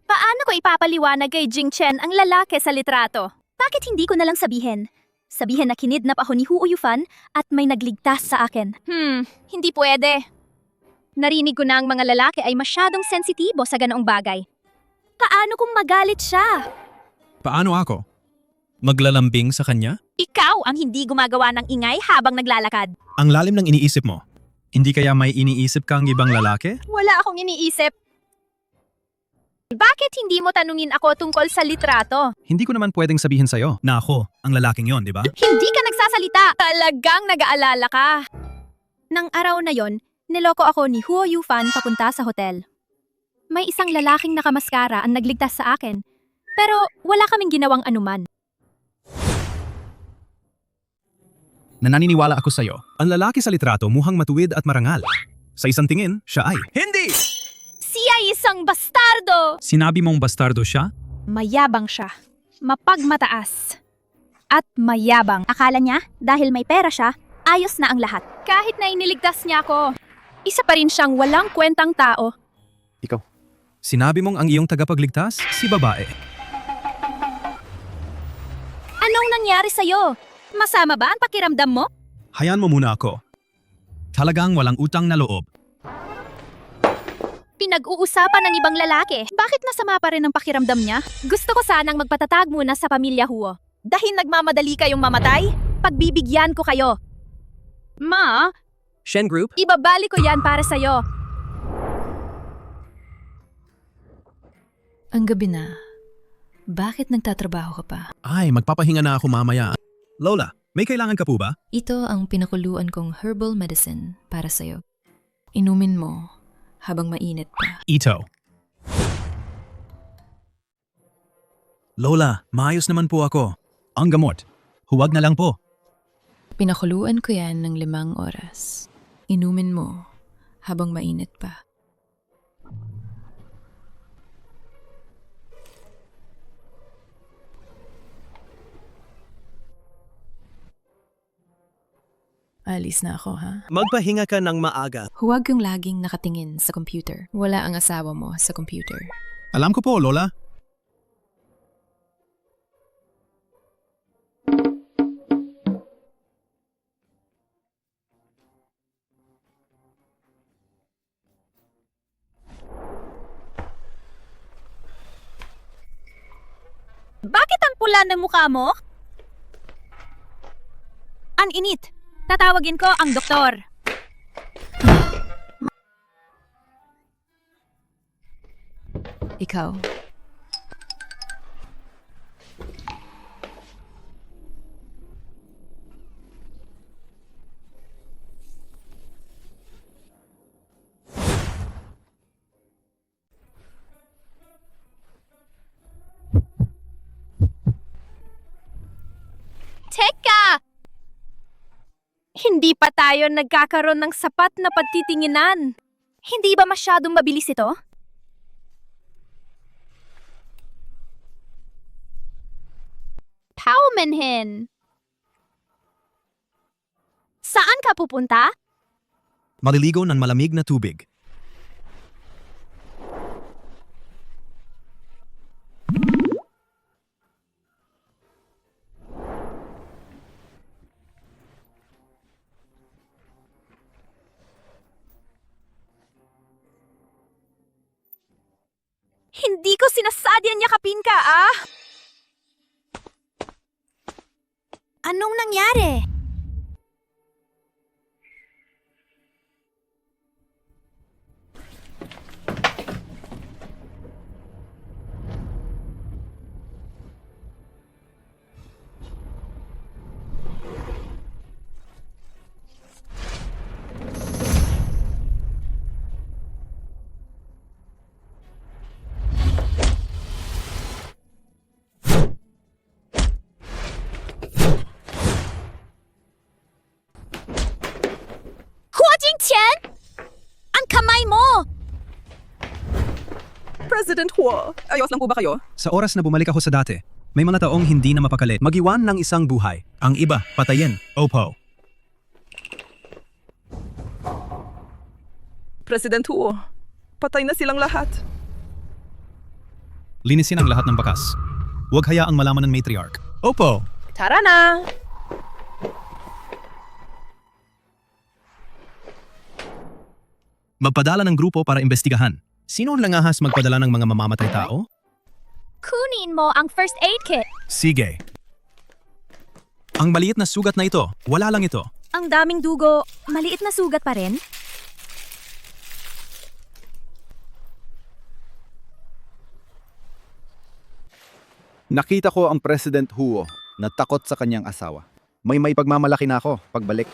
Paano ko ipapaliwanag kay Jingchen ang lalaki sa litrato? Bakit hindi ko na lang sabihin? Sabihin na kinidnap ako ni Huo Yufan at may nagligtas sa akin. Hindi pwede. Narinig ko na ang mga lalaki ay masyadong sensitibo sa ganoong bagay. Paano kung magalit siya? Paano ako? Maglalambing sa kanya? Ikaw ang hindi gumagawa ng ingay habang naglalakad. Ang lalim ng iniisip mo. Hindi kaya may iniisip kang ibang lalaki? Wala akong iniisip. Bakit hindi mo tanungin ako tungkol sa litrato? Hindi ko naman pwedeng sabihin sa'yo na ako ang lalaking yon, di ba? Hindi ka nagsasalita. Talagang nag-aalala ka. Nang araw na yon, niloko ako ni Huo Yufan papunta sa hotel. May isang lalaking nakamaskara ang nagligtas sa akin, pero wala kaming ginawang anuman. Nananiniwala ako sa'yo. Ang lalaki sa litrato mukhang matuwid at marangal. Sa isang tingin, siya ay hindi! Siya ay isang bastardo! Sinabi mong bastardo siya? Mayabang siya. Mapagmataas. At mayabang. Akala niya, dahil may pera siya, ayos na ang lahat. Kahit na iniligtas niya ako, isa pa rin siyang walang kwentang tao. Ikaw. Sinabi mong ang iyong tagapagligtas, si babae. Anong nangyari sa'yo? Masama ba ang pakiramdam mo? Hayaan mo muna ako. Talagang walang utang na loob. Pinag-uusapan ng ibang lalaki. Bakit nasama pa rin ang pakiramdam niya? Gusto ko sanang magpatatag muna sa pamilya Huo. Dahil nagmamadali kayong mamatay, pagbibigyan ko kayo. Ma, Shen Group? ibabalik ko yan para sa'yo. Ang gabi na, Bakit nagtatrabaho ka pa? Ay, magpapahinga na ako mamaya. Lola, may kailangan ka po ba? Ito ang pinakuluan kong herbal medicine para sa'yo. Inumin mo habang mainit pa. Ito. Lola, maayos naman po ako. Ang gamot. Huwag na lang po. Pinakuluan ko yan ng 5 oras. Inumin mo habang mainit pa. Alis na ako, ha? Magpahinga ka ng maaga. Huwag kang laging nakatingin sa computer. Wala ang asawa mo sa computer. Alam ko po, Lola. Bakit ang pula ng mukha mo? Ang init. Tatawagin ko ang doktor. Ikaw. Teka! Hindi pa tayo nagkakaroon ng sapat na pagtitinginan. Hindi ba masyadong mabilis ito? Paumanhin. Saan ka pupunta? Maliligo ng malamig na tubig. Hindi ko sinasadyang yakapin ka, ah! Anong nangyari? Chen? Ang kamay mo! President Huo, ayos lang po ba kayo? Sa oras na bumalik ako sa dati, may mga taong hindi na mapakali. Mag-iwan ng isang buhay. Ang iba, patayin. Opo. President Huo, patay na silang lahat. Linisin ang lahat ng bakas. Huwag hayaang malaman ng matriarch. Opo. Tara na! Magpadala ng grupo para imbestigahan. Sino ang langahas magpadala ng mga mamamatay tao? Kunin mo ang first aid kit. Sige. Ang maliit na sugat na ito, wala lang ito. Ang daming dugo, maliit na sugat pa rin? Nakita ko ang President Huo na takot sa kanyang asawa. May pagmamalaki na ako pagbalik.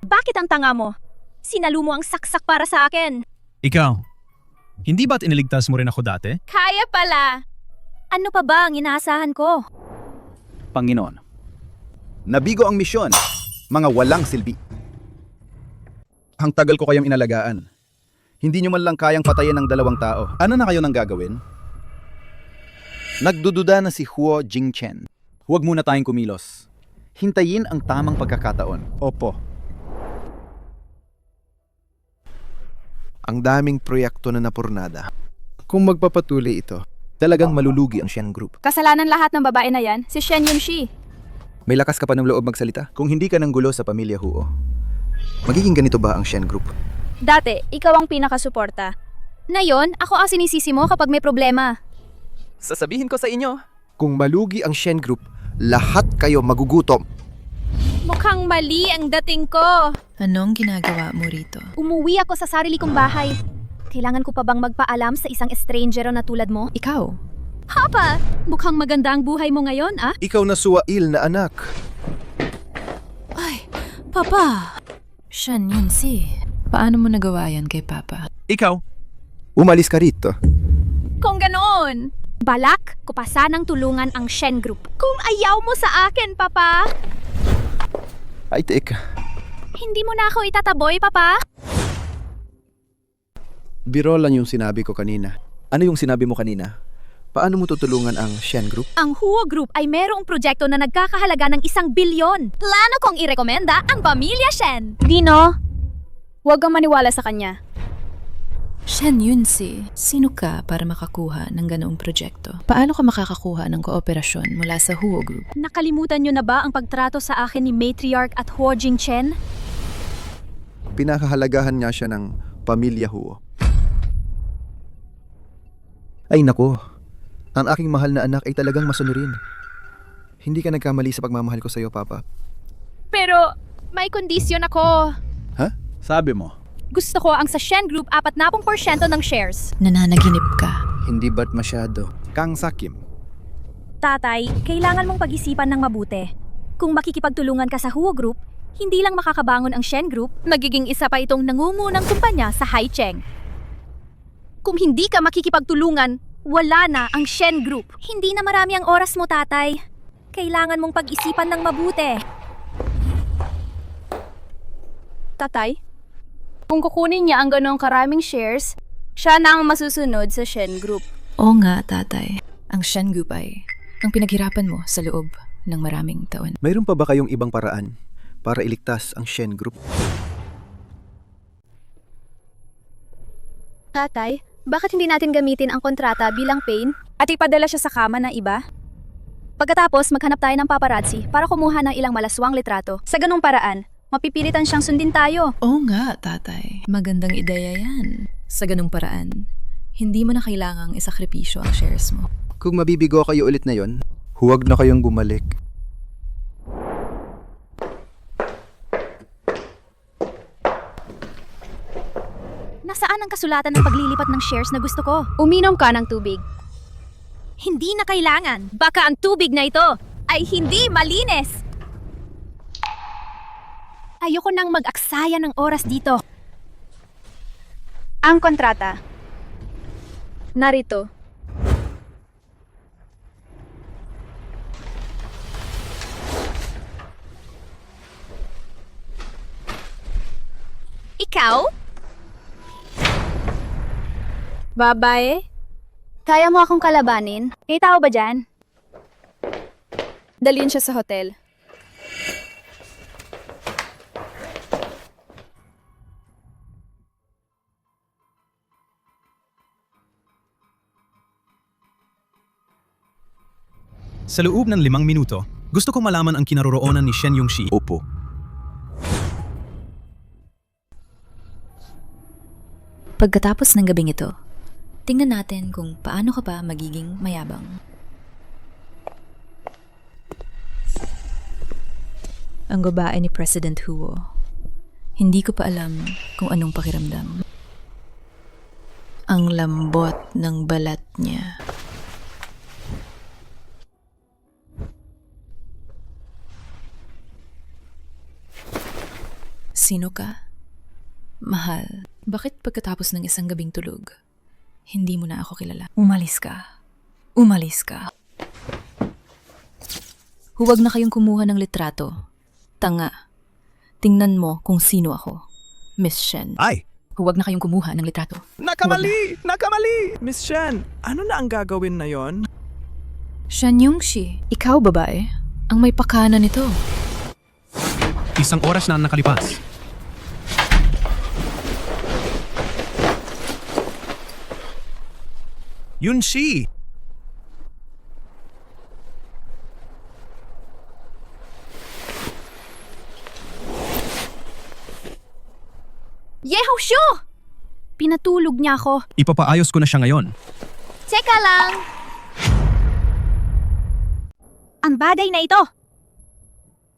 Bakit ang tanga mo? Sinalo mo ang saksak para sa akin. Ikaw, hindi ba't iniligtas mo rin ako dati? Kaya pala. Ano pa ba ang inaasahan ko? Panginoon, nabigo ang misyon, mga walang silbi. Ang tagal ko kayong inalagaan. Hindi nyo man lang kayang patayin ng 2 tao. Ano na kayo nang gagawin? Nagdududa na si Huo Jingchen. Huwag muna tayong kumilos. Hintayin ang tamang pagkakataon. Opo. Ang daming proyekto na napurnada. Kung magpapatuloy ito, talagang malulugi ang Shen Group. Kasalanan lahat ng babae na yan, si Shen Yunxi. May lakas ka pa ng loob magsalita? Kung hindi ka nang gulo sa pamilya Huo, magiging ganito ba ang Shen Group? Dati, ikaw ang pinakasuporta. Ngayon, ako ang sinisisi mo kapag may problema. Sasabihin ko sa inyo. Kung malugi ang Shen Group, lahat kayo magugutom. Mukhang mali ang dating ko. Anong ginagawa mo rito? Umuwi ako sa sarili kong bahay. Kailangan ko pa bang magpaalam sa isang estrangero na tulad mo? Ikaw, Papa, mukhang maganda ang buhay mo ngayon, ah? Ikaw na suwail na anak. Papa! Shen yun si. Paano mo nagawa yan kay Papa? Ikaw? Umalis ka rito. Kung ganoon, balak ko pa sanang tulungan ang Shen Group. Kung ayaw mo sa akin, Papa, Ay, teka. hindi mo na ako itataboy, Papa. Biro lang yung sinabi ko kanina. Ano yung sinabi mo kanina? Paano mo tutulungan ang Shen Group? Ang Huo Group ay merong proyekto na nagkakahalaga ng 1 bilyon. Plano kong irekomenda ang Pamilya Shen. Dino, huwag kang maniwala sa kanya. Shen yun si. Sino ka para makakuha ng ganoong proyekto? Paano ka makakakuha ng kooperasyon mula sa Huo Group? Nakalimutan niyo na ba ang pagtrato sa akin ni Matriarch at Huo Jingchen? Pinakahalagahan nga siya ng Pamilya Huo. Ay nako, ang aking mahal na anak ay talagang masunurin. Hindi ka nagkamali sa pagmamahal ko sa iyo, Papa. Pero may kondisyon ako. Ha? Sabi mo. Gusto ko ang sa Shen Group 40% ng shares. Nananaginip ka. Hindi ba't masyado? Kang Sakim. Tatay, kailangan mong pag-isipan ng mabuti. Kung makikipagtulungan ka sa Huo Group, hindi lang makakabangon ang Shen Group, magiging isa pa itong nangungunang kumpanya sa Haicheng. Kung hindi ka makikipagtulungan, wala na ang Shen Group. Hindi na marami ang oras mo, tatay. Kailangan mong pag-isipan ng mabuti. Tatay, kung kukunin niya ang ganong karaming shares, siya na ang masusunod sa Shen Group. Oo nga, tatay. Ang Shen Group ay ang pinaghirapan mo sa loob ng maraming taon. Mayroon pa ba kayong ibang paraan para iligtas ang Shen Group? Tatay, bakit hindi natin gamitin ang kontrata bilang pain at ipadala siya sa kama ng iba? Pagkatapos, maghanap tayo ng paparazzi para kumuha ng ilang malaswang litrato. Sa ganung paraan, mapipilitan siyang sundin tayo. Oo nga, tatay. Magandang ideya yan. Sa ganung paraan, hindi mo na kailangang isakripisyo ang shares mo. Kung mabibigo kayo ulit na yon, huwag na kayong bumalik. Nasaan ang kasulatan ng paglilipat ng shares na gusto ko? Uminom ka ng tubig. Hindi na kailangan. Baka ang tubig na ito ay hindi malinis. Ayoko nang mag-aksaya ng oras dito. Ang kontrata. Narito. Ikaw? Babae? Kaya mo akong kalabanin? May tao ba dyan? Dalhin siya sa hotel. Sa loob ng 5 minuto, gusto ko malaman ang kinaroroonan ni Shen Yongxi. Opo. Pagkatapos ng gabing ito, tingnan natin kung paano ka pa magiging mayabang. Ang babae ni President Huo. Hindi ko pa alam kung anong pakiramdam. Ang lambot ng balat niya. Sino ka? Mahal, bakit pagkatapos ng isang gabing tulog, hindi mo na ako kilala? Umalis ka. Umalis ka. Huwag na kayong kumuha ng litrato. Tanga. Tingnan mo kung sino ako. Miss Shen. Ay! Huwag na kayong kumuha ng litrato. Nakamali! Nakamali! Miss Shen, ano na ang gagawin na yon? Shen Yongxi, ikaw babae, ang may pakana nito. Isang oras na ang nakalipas. Yunxi! Yeho Shu! Pinatulog niya ako. Ipapaayos ko na siya ngayon. Teka lang! Ang bagay na ito!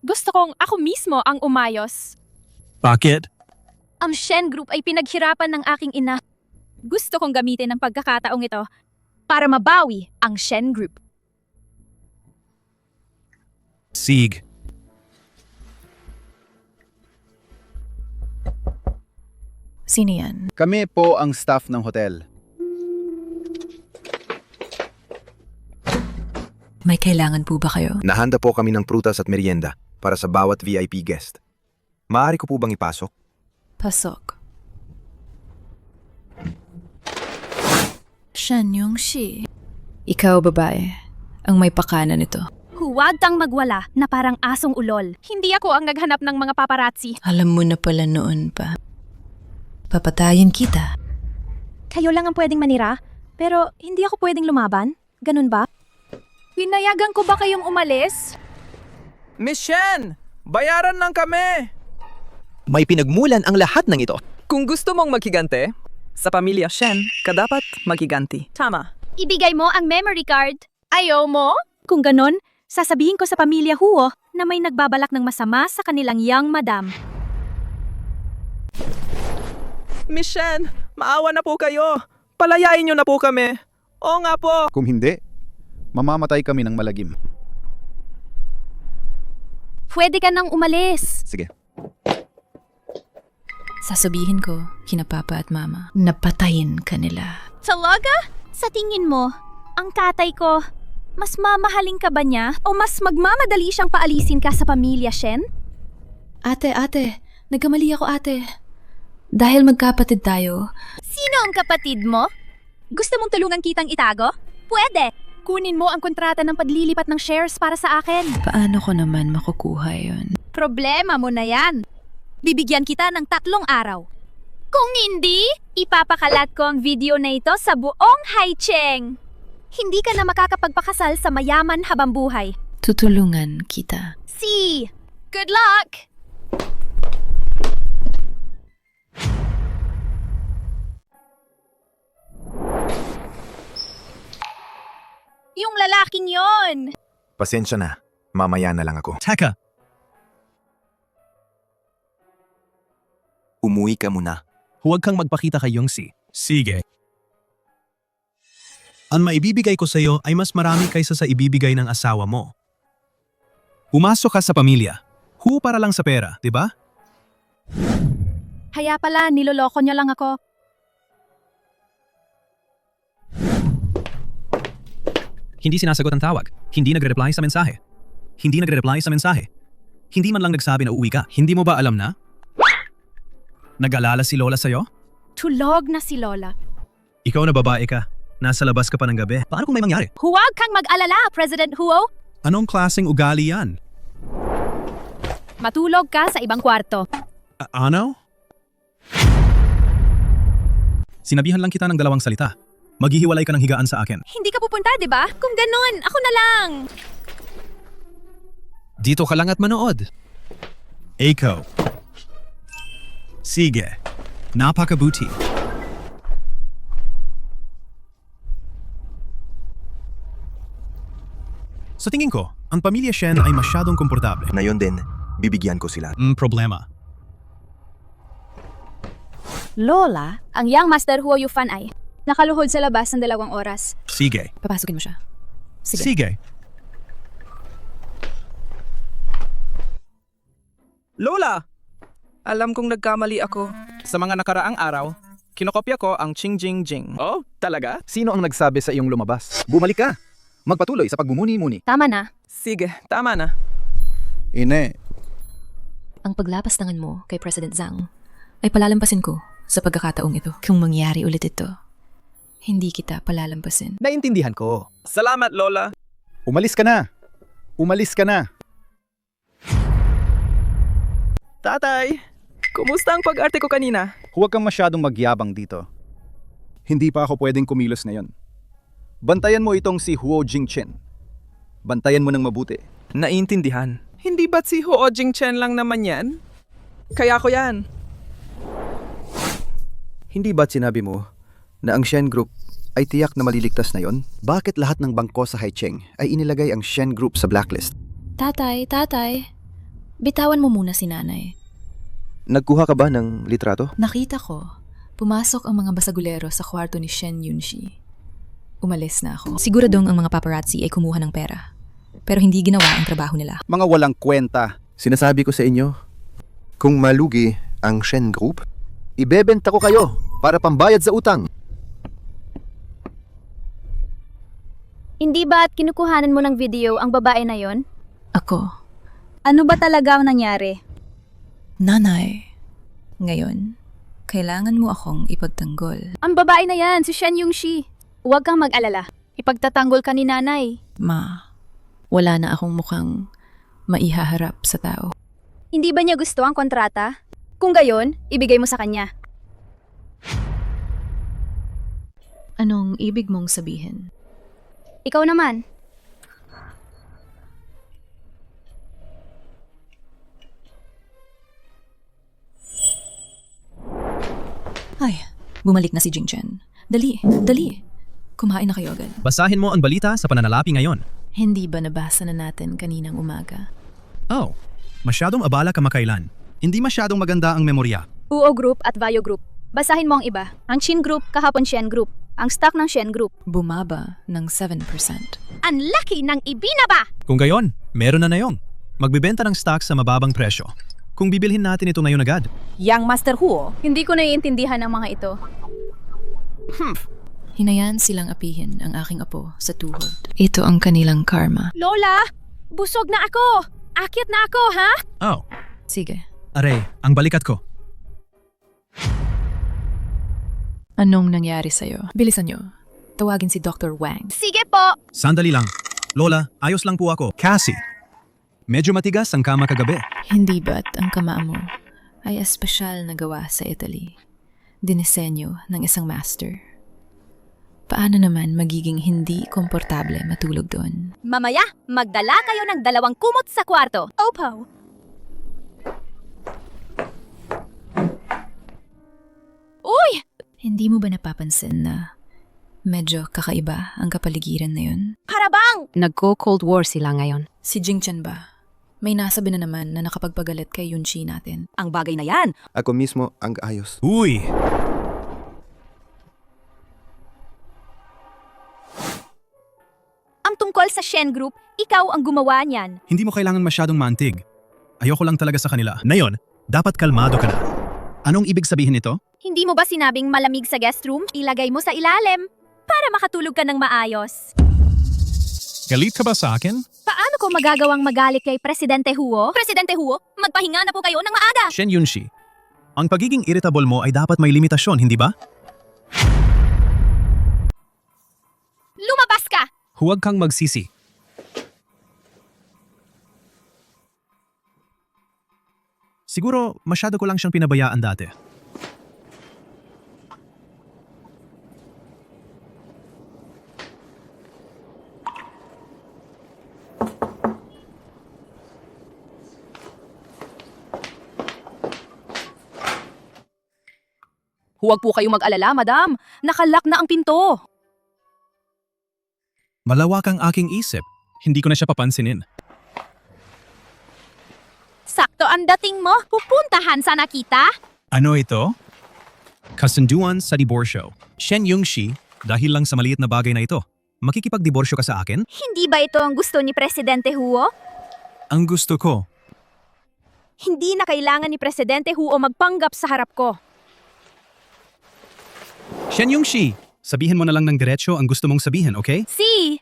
Gusto kong ako mismo ang umayos. Bakit? Ang Shen Group ay pinaghirapan ng aking ina. Gusto kong gamitin ang pagkakataong ito para mabawi ang Shen Group. Sig. Sino yan? Kami po ang staff ng hotel. May kailangan po ba kayo? Nahanda po kami ng prutas at merienda para sa bawat VIP guest. Maaari ko po bang ipasok? Pasok. Shen Yongxi. Ikaw, babae, ang may pakana nito. Huwag kang magwala na parang asong ulol. Hindi ako ang naghanap ng mga paparazzi. Alam mo na pala noon pa. Papatayin kita. Kayo lang ang pwedeng manira, pero hindi ako pwedeng lumaban. Ganun ba? Pinayagan ko ba kayong umalis? Miss Shen! Bayaran lang kami! May pinagmulan ang lahat ng ito. Kung gusto mong maghigante, sa pamilya Shen, kadapat maghiganti. Tama. Ibigay mo ang memory card. Ayaw mo? Kung ganon, sasabihin ko sa pamilya Huo na may nagbabalak ng masama sa kanilang young madam. Miss Shen, maawa na po kayo. Palayain niyo na po kami. Oo nga po. Kung hindi, mamamatay kami ng malagim. Pwede ka nang umalis. Sige. Sasabihin ko, kina papa at mama, napatayin ka nila. Talaga? Sa tingin mo, ang tatay ko, mas mamahaling ka ba niya? O mas magmamadali siyang paalisin ka sa pamilya, Shen? Ate, nagkamali ako ate. Dahil magkapatid tayo. Sino ang kapatid mo? Gusto mong tulungan kitang itago? Pwede! Kunin mo ang kontrata ng paglilipat ng shares para sa akin. Paano ko naman makukuha yun? Problema mo na yan. Bibigyan kita ng 3 araw. Kung hindi, ipapakalat ko ang video na ito sa buong Haicheng. Hindi ka na makakapagpakasal sa mayaman habang buhay. Tutulungan kita. See! Good luck! Yung lalaking yon! Pasensya na. Mamaya na lang ako. Teka, Umuwi ka muna. huwag kang magpakita kay Yongsi. Sige. Ang maibibigay ko sa iyo ay mas marami kaysa sa ibibigay ng asawa mo. Pumasok ka sa pamilya. Huo para lang sa pera, di ba? Kaya pala, niloloko niya lang ako. Hindi sinasagot ang tawag. Hindi nagre-reply sa mensahe. Hindi nagre-reply sa mensahe. Hindi man lang nagsabi na uuwi ka. Hindi mo ba alam na? Nag-alala si Lola sa'yo? Tulog na si Lola. Ikaw na babae ka. Nasa labas ka pa ng gabi. Paano kung may mangyari? Huwag kang mag-alala, President Huo. Anong klaseng ugali yan? Matulog ka sa ibang kwarto. Ano? Sinabihan lang kita ng 2 salita. Maghihiwalay ka ng higaan sa akin. Hindi ka pupunta, di ba? Kung ganun, ako na lang. Dito ka lang at manood. Ikaw. Sige. Napakabuti. Sa tingin ko, ang pamilya Shen ay masyadong komportable. Ngayon din, bibigyan ko sila. Problema. Lola, Ang young Master Huo Yufan ay nakaluhod sa labas ng 2 oras. Sige. Papasukin mo siya. Sige. Lola! Alam kong nagkamali ako. Sa mga nakaraang araw, kinokopya ko ang Ching Jing Jing. Oh, talaga? Sino ang nagsabi sa iyong lumabas? Bumalik ka! Magpatuloy sa pagmumuni-muni. Tama na. Sige, tama na. Ine, Ang paglapastangan mo kay President Zhang ay palalampasin ko sa pagkakataong ito. Kung mangyari ulit ito, hindi kita palalampasin. naintindihan ko. Salamat, Lola. Umalis ka na! Umalis ka na! Tatay, kumusta ang pag-arte ko kanina? Huwag kang masyadong magyabang dito. Hindi pa ako pwedeng kumilos ngayon. Bantayan mo itong si Huo Jingchen. Bantayan mo ng mabuti. Naintindihan. Hindi ba't si Huo Jingchen lang naman yan? Kaya ko yan. Hindi ba't sinabi mo na ang Shen Group ay tiyak na maliligtas na yon? Bakit lahat ng bangko sa Haicheng ay inilagay ang Shen Group sa blacklist? Tatay, bitawan mo muna si nanay. Nagkuha ka ba ng litrato? Nakita ko, pumasok ang mga basagulero sa kwarto ni Shen Yunxi. Umalis na ako. Siguradong ang mga paparazzi ay kumuha ng pera. Pero hindi ginawa ang trabaho nila. Mga walang kwenta. Sinasabi ko sa inyo, kung malugi ang Shen Group, ibebenta ko kayo para pambayad sa utang. Hindi ba at kinukuhanan mo ng video ang babae na yon? Ako, Ano ba talaga ang nangyari? nanay, ngayon, kailangan mo akong ipagtanggol. Ang babae na yan, si Shen Yongshi. Huwag kang mag-alala. Ipagtatanggol ka ni nanay. Ma, wala na akong mukhang maihaharap sa tao. Hindi ba niya gusto ang kontrata? Kung gayon, ibigay mo sa kanya. Anong ibig mong sabihin? Ikaw naman. Ay, bumalik na si Jingchen. Dali, dali. Kumain na kayo agad. Basahin mo ang balita sa pananalapi ngayon. Hindi ba nabasa na natin kaninang umaga? Oh, masyadong abala kamakailan. Hindi masyadong maganda ang memorya. UO Group at Vayo Group. Basahin mo ang iba. Ang Shin Group, kahapon Shen Group. Ang stock ng Shen Group. Bumaba ng 7%. Ang laki ng ibinaba! Kung gayon, meron na yun. Magbibenta ng stock sa mababang presyo. Kung bibilhin natin ito ngayon agad. Yang Master Huo, Hindi ko naiintindihan ang mga ito. Hinayaan silang apihin ang aking apo sa tuhod. Ito ang kanilang karma. Lola, busog na ako! Akyat na ako, ha? Oh, Sige. aray, ang balikat ko. Anong nangyari sa'yo? Bilisan nyo. Tawagin si Dr. Wang. Sige po! Sandali lang. Lola, ayos lang po ako. Cassie, medyo matigas ang kama kagabi. Hindi ba't ang kama mo ay espesyal na gawa sa Italy? Dinisenyo ng isang master. Paano naman magiging hindi komportable matulog doon? Mamaya, magdala kayo ng 2 kumot sa kwarto. Opo. Uy! Hindi mo ba napapansin na medyo kakaiba ang kapaligiran na yun? Karabang! Nagko-Cold War sila ngayon. Si Jingchen ba? May nasabi na naman na nakapagpagalit kay Yunchi natin. ang bagay na yan. Ako mismo ang ayos. Uy! Ang tungkol sa Shen Group, ikaw ang gumawa niyan. Hindi mo kailangan masyadong mantig. Ayoko lang talaga sa kanila. Ngayon, dapat kalmado ka na. Anong ibig sabihin nito? Hindi mo ba sinabing malamig sa guest room? Ilagay mo sa ilalim para makatulog ka ng maayos. Galit ka ba sa akin? Paano ko magagawang magalit kay Presidente Huo? Presidente Huo, magpahinga na po kayo ng maaga! Shen Yunshi, ang pagiging irritable mo ay dapat may limitasyon, hindi ba? Lumabas ka! Huwag kang magsisi. Siguro, masyado ko lang siyang pinabayaan dati. Huwag po kayong mag-alala, madam. Nakalock na ang pinto. Malawak ang aking isip. Hindi ko na siya papansinin. Sakto ang dating mo, pupuntahan sa nakita. Ano ito? Kasunduan sa diborsyo. Shen Yongshi, dahil lang sa maliit na bagay na ito, makikipagdiborsyo ka sa akin? Hindi ba ito ang gusto ni Presidente Huo? Ang gusto ko. Hindi na kailangan ni Presidente Huo magpanggap sa harap ko. Shen Yongshi, sabihin mo na lang ng diretsyo ang gusto mong sabihin, okay? Si!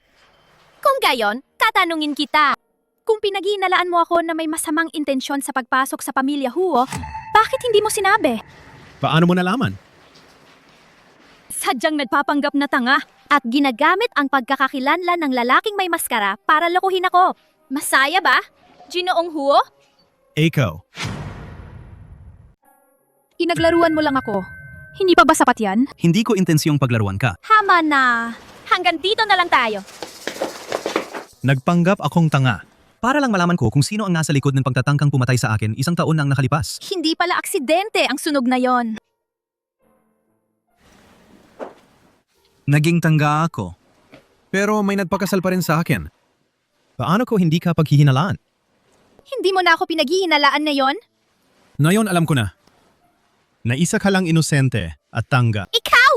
Kung gayon, tatanungin kita. Kung pinaghihinalaan mo ako na may masamang intensyon sa pagpasok sa pamilya Huo, bakit hindi mo sinabi? Paano mo nalaman? Sadyang nagpapanggap na tanga at ginagamit ang pagkakakilanlan ng lalaking may maskara para lokohin ako. Masaya ba? Ginoong Huo? Ikaw. Pinaglaruan mo lang ako. Hindi pa ba sapat yan? Hindi ko intensyong paglaruan ka. Hama na. Hanggang dito na lang tayo. Nagpanggap akong tanga. Para lang malaman ko kung sino ang nasa likod ng pagtatangkang pumatay sa akin 1 taon na ang nakalipas. Hindi pala aksidente ang sunog na yon. Naging tanga ako. Pero may nagpakasal pa rin sa akin. Paano ko hindi ka paghihinalaan? Hindi mo na ako pinaghihinalaan na yon? Ngayon alam ko na. Na isa ka lang inosente at tanga. Ikaw!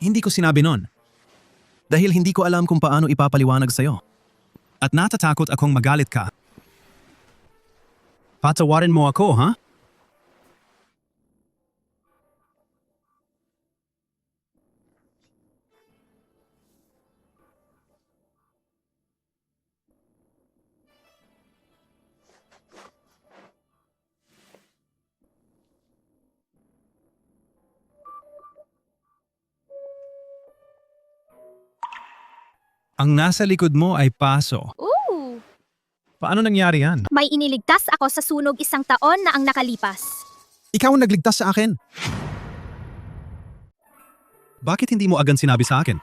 Hindi ko sinabi nun. Dahil hindi ko alam kung paano ipapaliwanag sa'yo. At natatakot akong magalit ka. Patawarin mo ako, ha? Ang nasa likod mo ay paso. Ooh! Paano nangyari yan? May iniligtas ako sa sunog 1 taon na ang nakalipas. Ikaw ang nagligtas sa akin. Bakit hindi mo agad sinabi sa akin?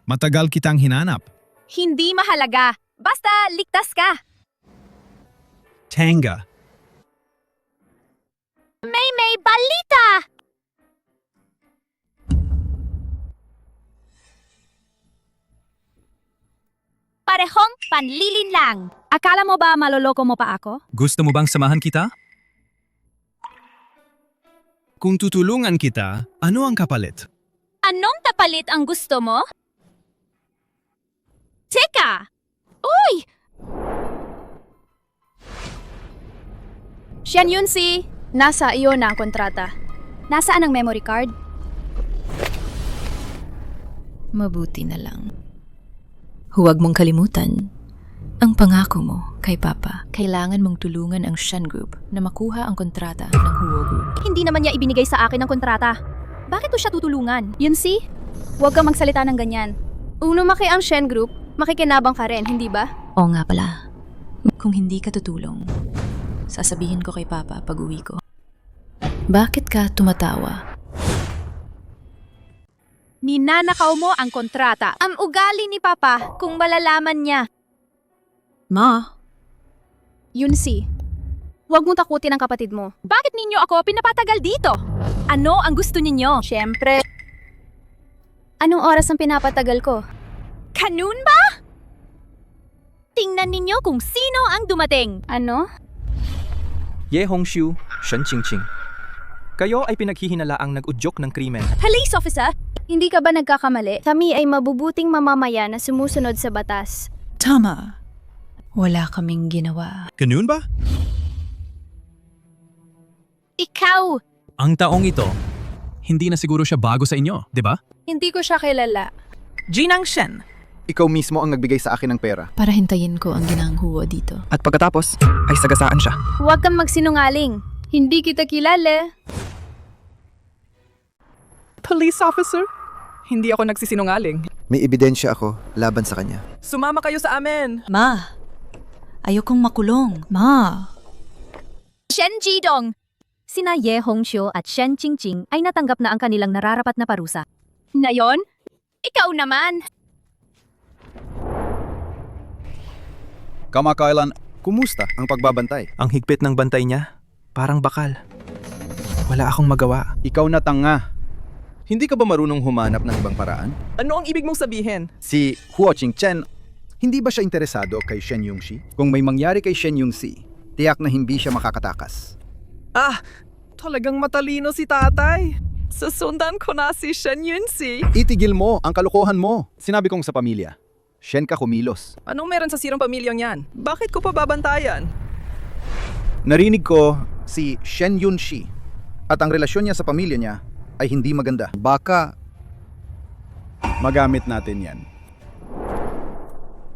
Matagal kitang hinanap. Hindi mahalaga. Basta ligtas ka. Tenga. May balita! Parehong panlilin lang. Akala mo ba maloloko mo pa ako? Gusto mo bang samahan kita? Kung tutulungan kita, ano ang kapalit? Anong kapalit ang gusto mo? Teka! Uy! Shen Yunsi, nasa iyo na ang kontrata. Nasaan ang memory card? Mabuti na lang. Huwag mong kalimutan. Ang pangako mo kay Papa, kailangan mong tulungan ang Shen Group na makuha ang kontrata ng Huo Group. Hindi naman niya ibinigay sa akin ang kontrata. Bakit ko siya tutulungan? Yunsi, huwag kang magsalita ng ganyan. Kung lumaki ang Shen Group, makikinabang ka rin, hindi ba? Oo nga pala. Kung hindi ka tutulong, sasabihin ko kay Papa pag uwi ko. Bakit ka tumatawa? Ninanakaw mo ang kontrata. Ang ugali ni Papa kung malalaman niya. Ma, Yunsi, huwag mong takutin ang kapatid mo. bakit ninyo ako pinapatagal dito? Ano ang gusto ninyo? Siyempre. Anong oras ang pinapatagal ko? Kanun ba? Tingnan ninyo kung sino ang dumating. Ano? Ye Hongshu, Shen Qingqing. Kayo ay pinaghihinalaang nag-udyok ng krimen. Police officer, hindi ka ba nagkakamali? Kami ay mabubuting mamamayan na sumusunod sa batas. Tama. Wala kaming ginawa. Ganun ba? Ikaw! Ang taong ito, hindi na siguro siya bago sa inyo, di ba? Hindi ko siya kilala. Jinang Shen. Ikaw mismo ang nagbigay sa akin ng pera. Para hintayin ko ang ginang Huo dito. At pagkatapos, ay sagasaan siya. Huwag kang magsinungaling. Hindi kita kilala. Police officer? Hindi ako nagsisinungaling. May ebidensya ako laban sa kanya. Sumama kayo sa amin. Ma, ayokong makulong. Ma. Shen Jidong! Sina Ye Hongshu at Shen Qingqing ay natanggap na ang kanilang nararapat na parusa. Ngayon, ikaw naman. Kamakailan, Kumusta ang pagbabantay? Ang higpit ng bantay niya, parang bakal. Wala akong magawa. ikaw na tanga. Hindi ka ba marunong humanap ng ibang paraan? Ano ang ibig mong sabihin? Si Huo Qingchen, hindi ba siya interesado kay Shen Yunxi? Kung may mangyari kay Shen Yunxi, tiyak na hindi siya makakatakas. Ah, talagang matalino si tatay. Susundan ko na si Shen Yunsi. Itigil mo ang kalokohan mo. Sinabi kong sa pamilya. Shen ka kumilos. Anong meron sa sirang pamilyang yan? Bakit ko pa babantayan? Narinig ko si Shen Yunxi at ang relasyon niya sa pamilya niya ay hindi maganda. Baka magamit natin yan.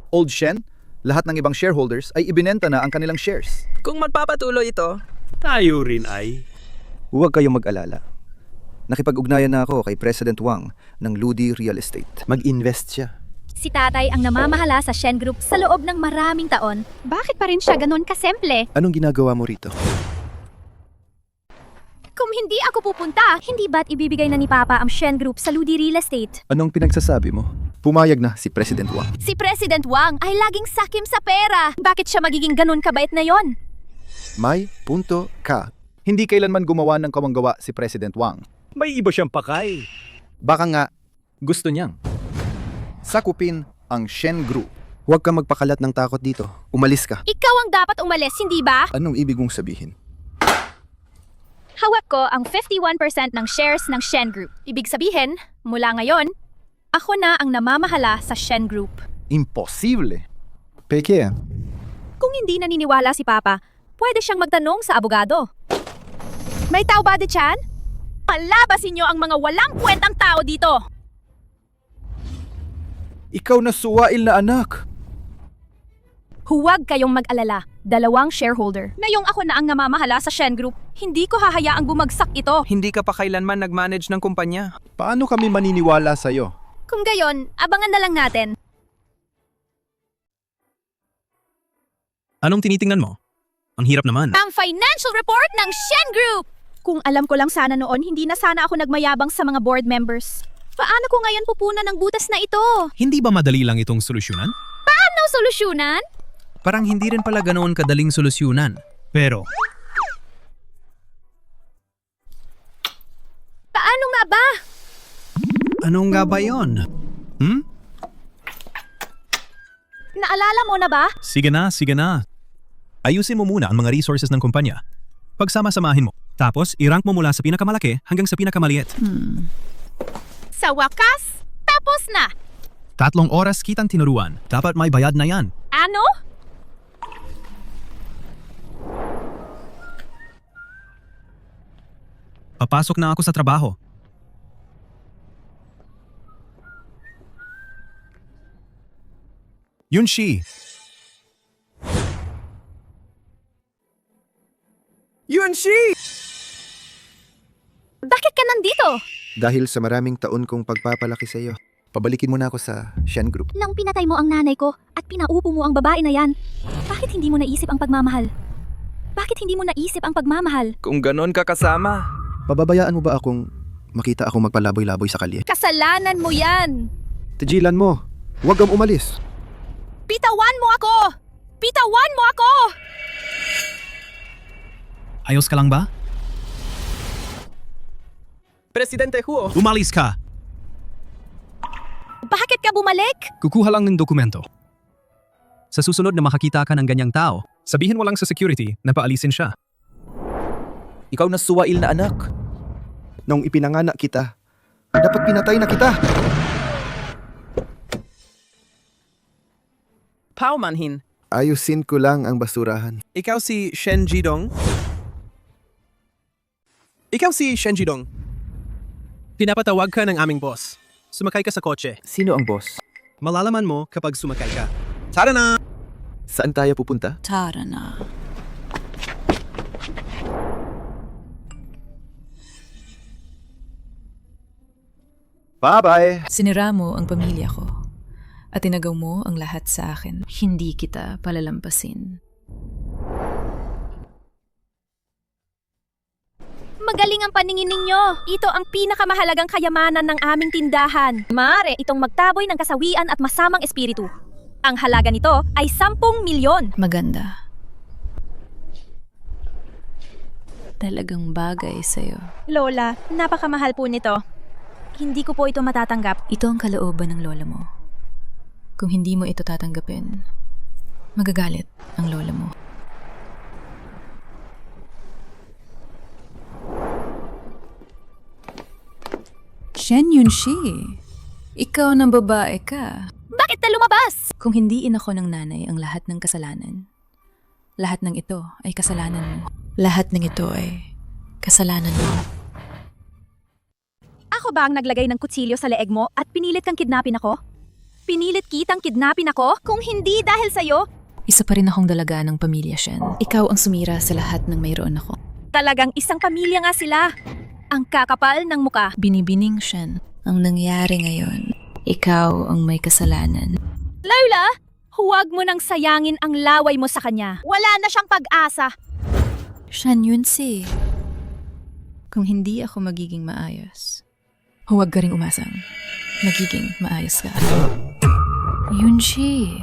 Old Shen, lahat ng ibang shareholders ay ibinenta na ang kanilang shares. Kung magpapatuloy ito, Tayo rin ay. Huwag kayong mag-alala. Nakipag-ugnayan na ako kay President Wang ng Ludi Real Estate. Mag-invest siya. Si tatay ang namamahala sa Shen Group sa loob ng maraming taon. Bakit pa rin siya ganun kasimple? Anong ginagawa mo rito? Kung hindi ako pupunta, hindi ba't ibibigay na ni Papa ang Shen Group sa Ludi Real Estate? Anong pinagsasabi mo? Pumayag na si President Wang. Si President Wang ay laging sakim sa pera. Bakit siya magiging ganun kabait na yon? May punto ka. Hindi kailanman gumawa ng kawanggawa si President Wang. May iba siyang pakay. Baka nga Gusto niyang sakupin ang Shen Group. Huwag kang magpakalat ng takot dito. Umalis ka. Ikaw ang dapat umalis, hindi ba? Anong ibig mong sabihin? Hawak ko ang 51% ng shares ng Shen Group. Ibig sabihin, mula ngayon, Ako na ang namamahala sa Shen Group. Imposible. Peke. Kung hindi naniniwala si Papa, pwede siyang magtanong sa abogado. May tao ba, Chan? Palabasin niyo ang mga walang kwentang tao dito! Ikaw na suwail na anak. Huwag kayong mag-alala. 2 shareholder. Ngayong ako na ang namamahala sa Shen Group, hindi ko hahayaang bumagsak ito. Hindi ka pa kailanman nag-manage ng kumpanya. Paano kami maniniwala sa'yo? Kung gayon, abangan na lang natin. Anong tinitingnan mo? Ang hirap naman. Ang financial report ng Shen Group! Kung alam ko lang sana noon, hindi na sana ako nagmayabang sa mga board members. Paano ko ngayon pupunan ng butas na ito? Hindi ba madali lang itong solusyonan? Paano solusyonan? Parang hindi rin pala ganoon kadaling solusyonan. Pero, paano nga ba? anong nga ba yun? Naalala mo na ba? Sige na. Ayusin mo muna ang mga resources ng kumpanya. Pagsama-samahin mo. Tapos, i-rank mo mula sa pinakamalaki hanggang sa pinakamaliit. Sa wakas, tapos na! 3 oras kitang tinuruan. Dapat may bayad na yan. Ano? Papasok na ako sa trabaho. Yunshi! Yunshi! Bakit ka nandito? Dahil sa maraming taon kong pagpapalaki sa iyo, pabalikin mo na ako sa Shen Group. Nang pinatay mo ang nanay ko at pinaupo mo ang babae na yan, bakit hindi mo naisip ang pagmamahal? Bakit hindi mo naisip ang pagmamahal? Kung ganon ka kasama. Pababayaan mo ba akong makita akong magpalaboy-laboy sa kalye? Kasalanan mo yan! Tigilan mo. Huwag kang umalis. Pitawan mo ako! Pitawan mo ako! Ayos ka lang ba? Presidente Huo. Umalis ka! Bakit ka bumalik? Kukuha lang ng dokumento. Sa susunod na makakita ka ng ganyang tao, sabihin mo lang sa security na paalisin siya. Ikaw na suwail na anak. Nung ipinanganak kita, dapat pinatay na kita. Pao Manhin. Ayusin ko lang ang basurahan. Ikaw si Shen Jidong? Ikaw si Shen Jidong. Pinapatawag ka ng aming boss. Sumakay ka sa kotse. Sino ang boss? Malalaman mo kapag sumakay ka. Tara na! Saan tayo pupunta? Tara na. Bye-bye! Sinira mo ang pamilya ko at tinagaw mo ang lahat sa akin. Hindi kita palalampasin. Magaling ang paningin ninyo. Ito ang pinakamahalagang kayamanan ng aming tindahan. Maaari itong magtaboy ng kasawian at masamang espiritu. Ang halaga nito ay 10 milyon. Maganda. Talagang bagay sa'yo. Lola, napakamahal po nito. Hindi ko po ito matatanggap. Ito ang kalooban ng lola mo. Kung hindi mo ito tatanggapin, magagalit ang lola mo. Shen Yunshi, ikaw ng babae ka. Bakit na lumabas? Kung hindi inako ng nanay ang lahat ng kasalanan, lahat ng ito ay kasalanan mo. Lahat ng ito ay kasalanan mo. Ako ba ang naglagay ng kutsilyo sa leeg mo at pinilit kang kidnapin ako? Pinilit kitang kidnapin ako? Kung hindi dahil sa'yo? Isa pa rin akong dalaga ng pamilya Shen. Ikaw ang sumira sa lahat ng mayroon ako. Talagang isang pamilya nga sila. Ang kakapal ng muka. Binibining Shen, ang nangyari ngayon. Ikaw ang may kasalanan. Lola, huwag mo nang sayangin ang laway mo sa kanya. Wala na siyang pag-asa. Shen Yunshi, kung hindi ako magiging maayos, huwag ka ring umasang magiging maayos ka. Yunshi.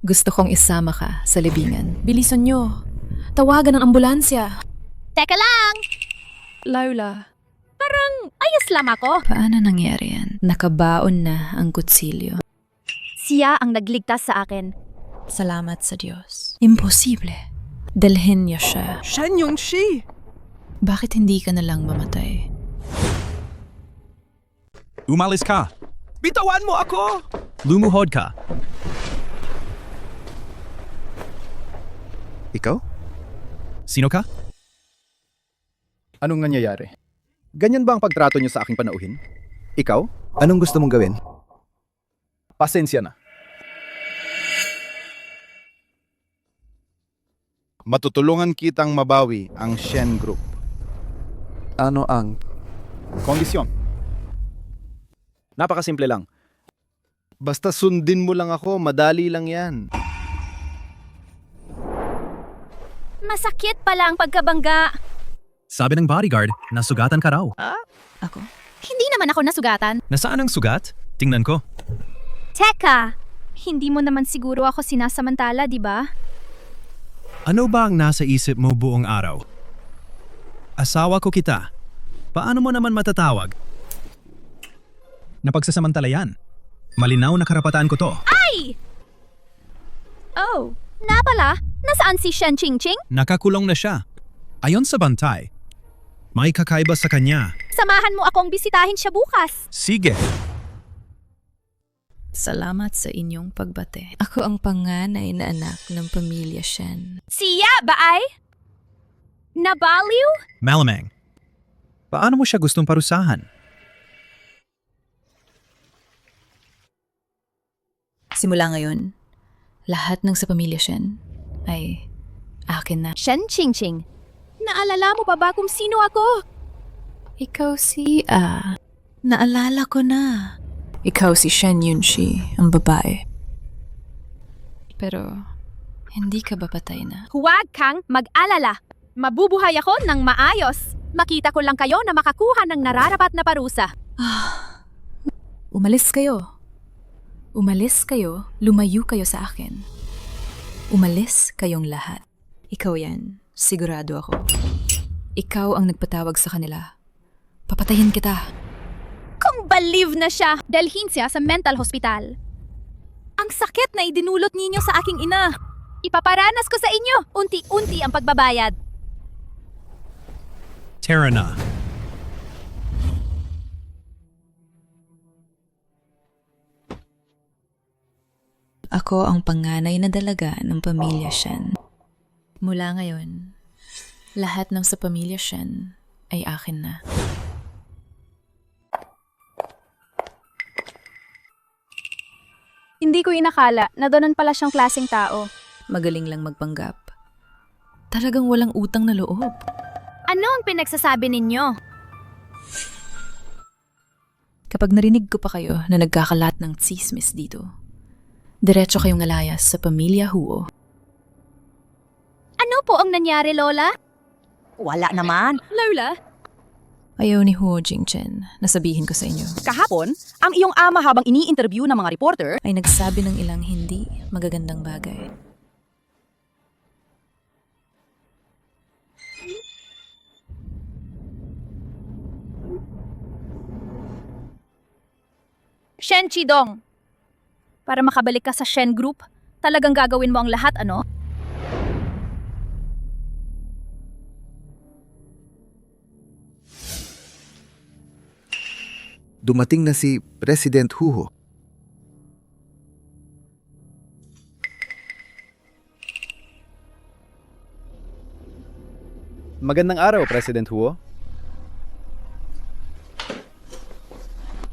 Gusto kong isama ka sa libingan. Bilisan nyo. Tawagan ng ambulansya. Teka lang! Lola. Parang ayos lang ako. Paano nangyari yan? Nakabaon na ang kutsilyo. Siya ang nagligtas sa akin. Salamat sa Diyos. Imposible. Dalhin niya siya. Shen Yunshi! Bakit hindi ka na lang mamatay? Umalis ka. Bitawan mo ako! Lumuhod ka. Ikaw? Sino ka? Anong nangyayari? Ganyan ba ang pagtrato niyo sa aking panauhin? Ikaw? Anong gusto mong gawin? Pasensya na. Matutulungan kitang mabawi ang Shen Group. Ano ang... Kondisyon. Napakasimple lang. Basta sundin mo lang ako, madali lang yan. Masakit pala ang pagkabangga. Sabi ng bodyguard, nasugatan ka raw. Ako? Hindi naman ako nasugatan. Nasaan ang sugat? Tingnan ko. Teka! Hindi mo naman siguro ako sinasamantala, di ba? Ano ba ang nasa isip mo buong araw? Asawa ko kita. Paano mo naman matatawag? Napagsasamantala yan. Malinaw na karapatan ko to. Ay! Oh, na pala, nasaan si Shen Qingqing? Nakakulong na siya. Ayon sa bantay, may kakaiba sa kanya. Samahan mo akong bisitahin siya bukas. Sige. Salamat sa inyong pagbate. Ako ang panganay na anak ng pamilya Shen. Siya ba ay? Nabaliw? Malamang. Paano mo siya gustong parusahan? Simula ngayon, lahat ng sa pamilya Shen ay akin na. Shen Qingqing, naalala mo pa ba kung sino ako? Ikaw si naalala ko na. Ikaw si Shen Yunshi, ang babae. Pero, hindi ka ba patay na? Huwag kang mag-alala. Mabubuhay ako ng maayos. Makita ko lang kayo na makakuha ng nararapat na parusa. Umalis kayo. Umalis kayo, lumayo kayo sa akin. Umalis kayong lahat. Ikaw yan, sigurado ako. Ikaw ang nagpatawag sa kanila. Papatayin kita. Kung balieve na siya, dalhin siya sa mental hospital. Ang sakit na idinulot ninyo sa aking ina. Ipaparanas ko sa inyo, unti-unti ang pagbabayad. Tara na. Ako ang panganay na dalaga ng pamilya Shen. Mula ngayon, lahat ng sa pamilya Shen ay akin na. Hindi ko inakala na doon pala siyang klaseng tao. Magaling lang magpanggap. Talagang walang utang na loob. Ano ang pinagsasabi ninyo? Kapag narinig ko pa kayo na nagkakalat ng tsismis dito, diretso kayong nalayas sa pamilya Huo. Ano po ang nangyari, Lola? Wala naman. Lola? Ayaw ni Huo Jingchen na sabihin ko sa inyo. Kahapon, ang iyong ama habang ini-interview ng mga reporter ay nagsabi ng ilang hindi magagandang bagay. Shen Chidong, para makabalik ka sa Shen Group, talagang gagawin mo ang lahat, ano? Dumating na si President Huo. Magandang araw, President Huo.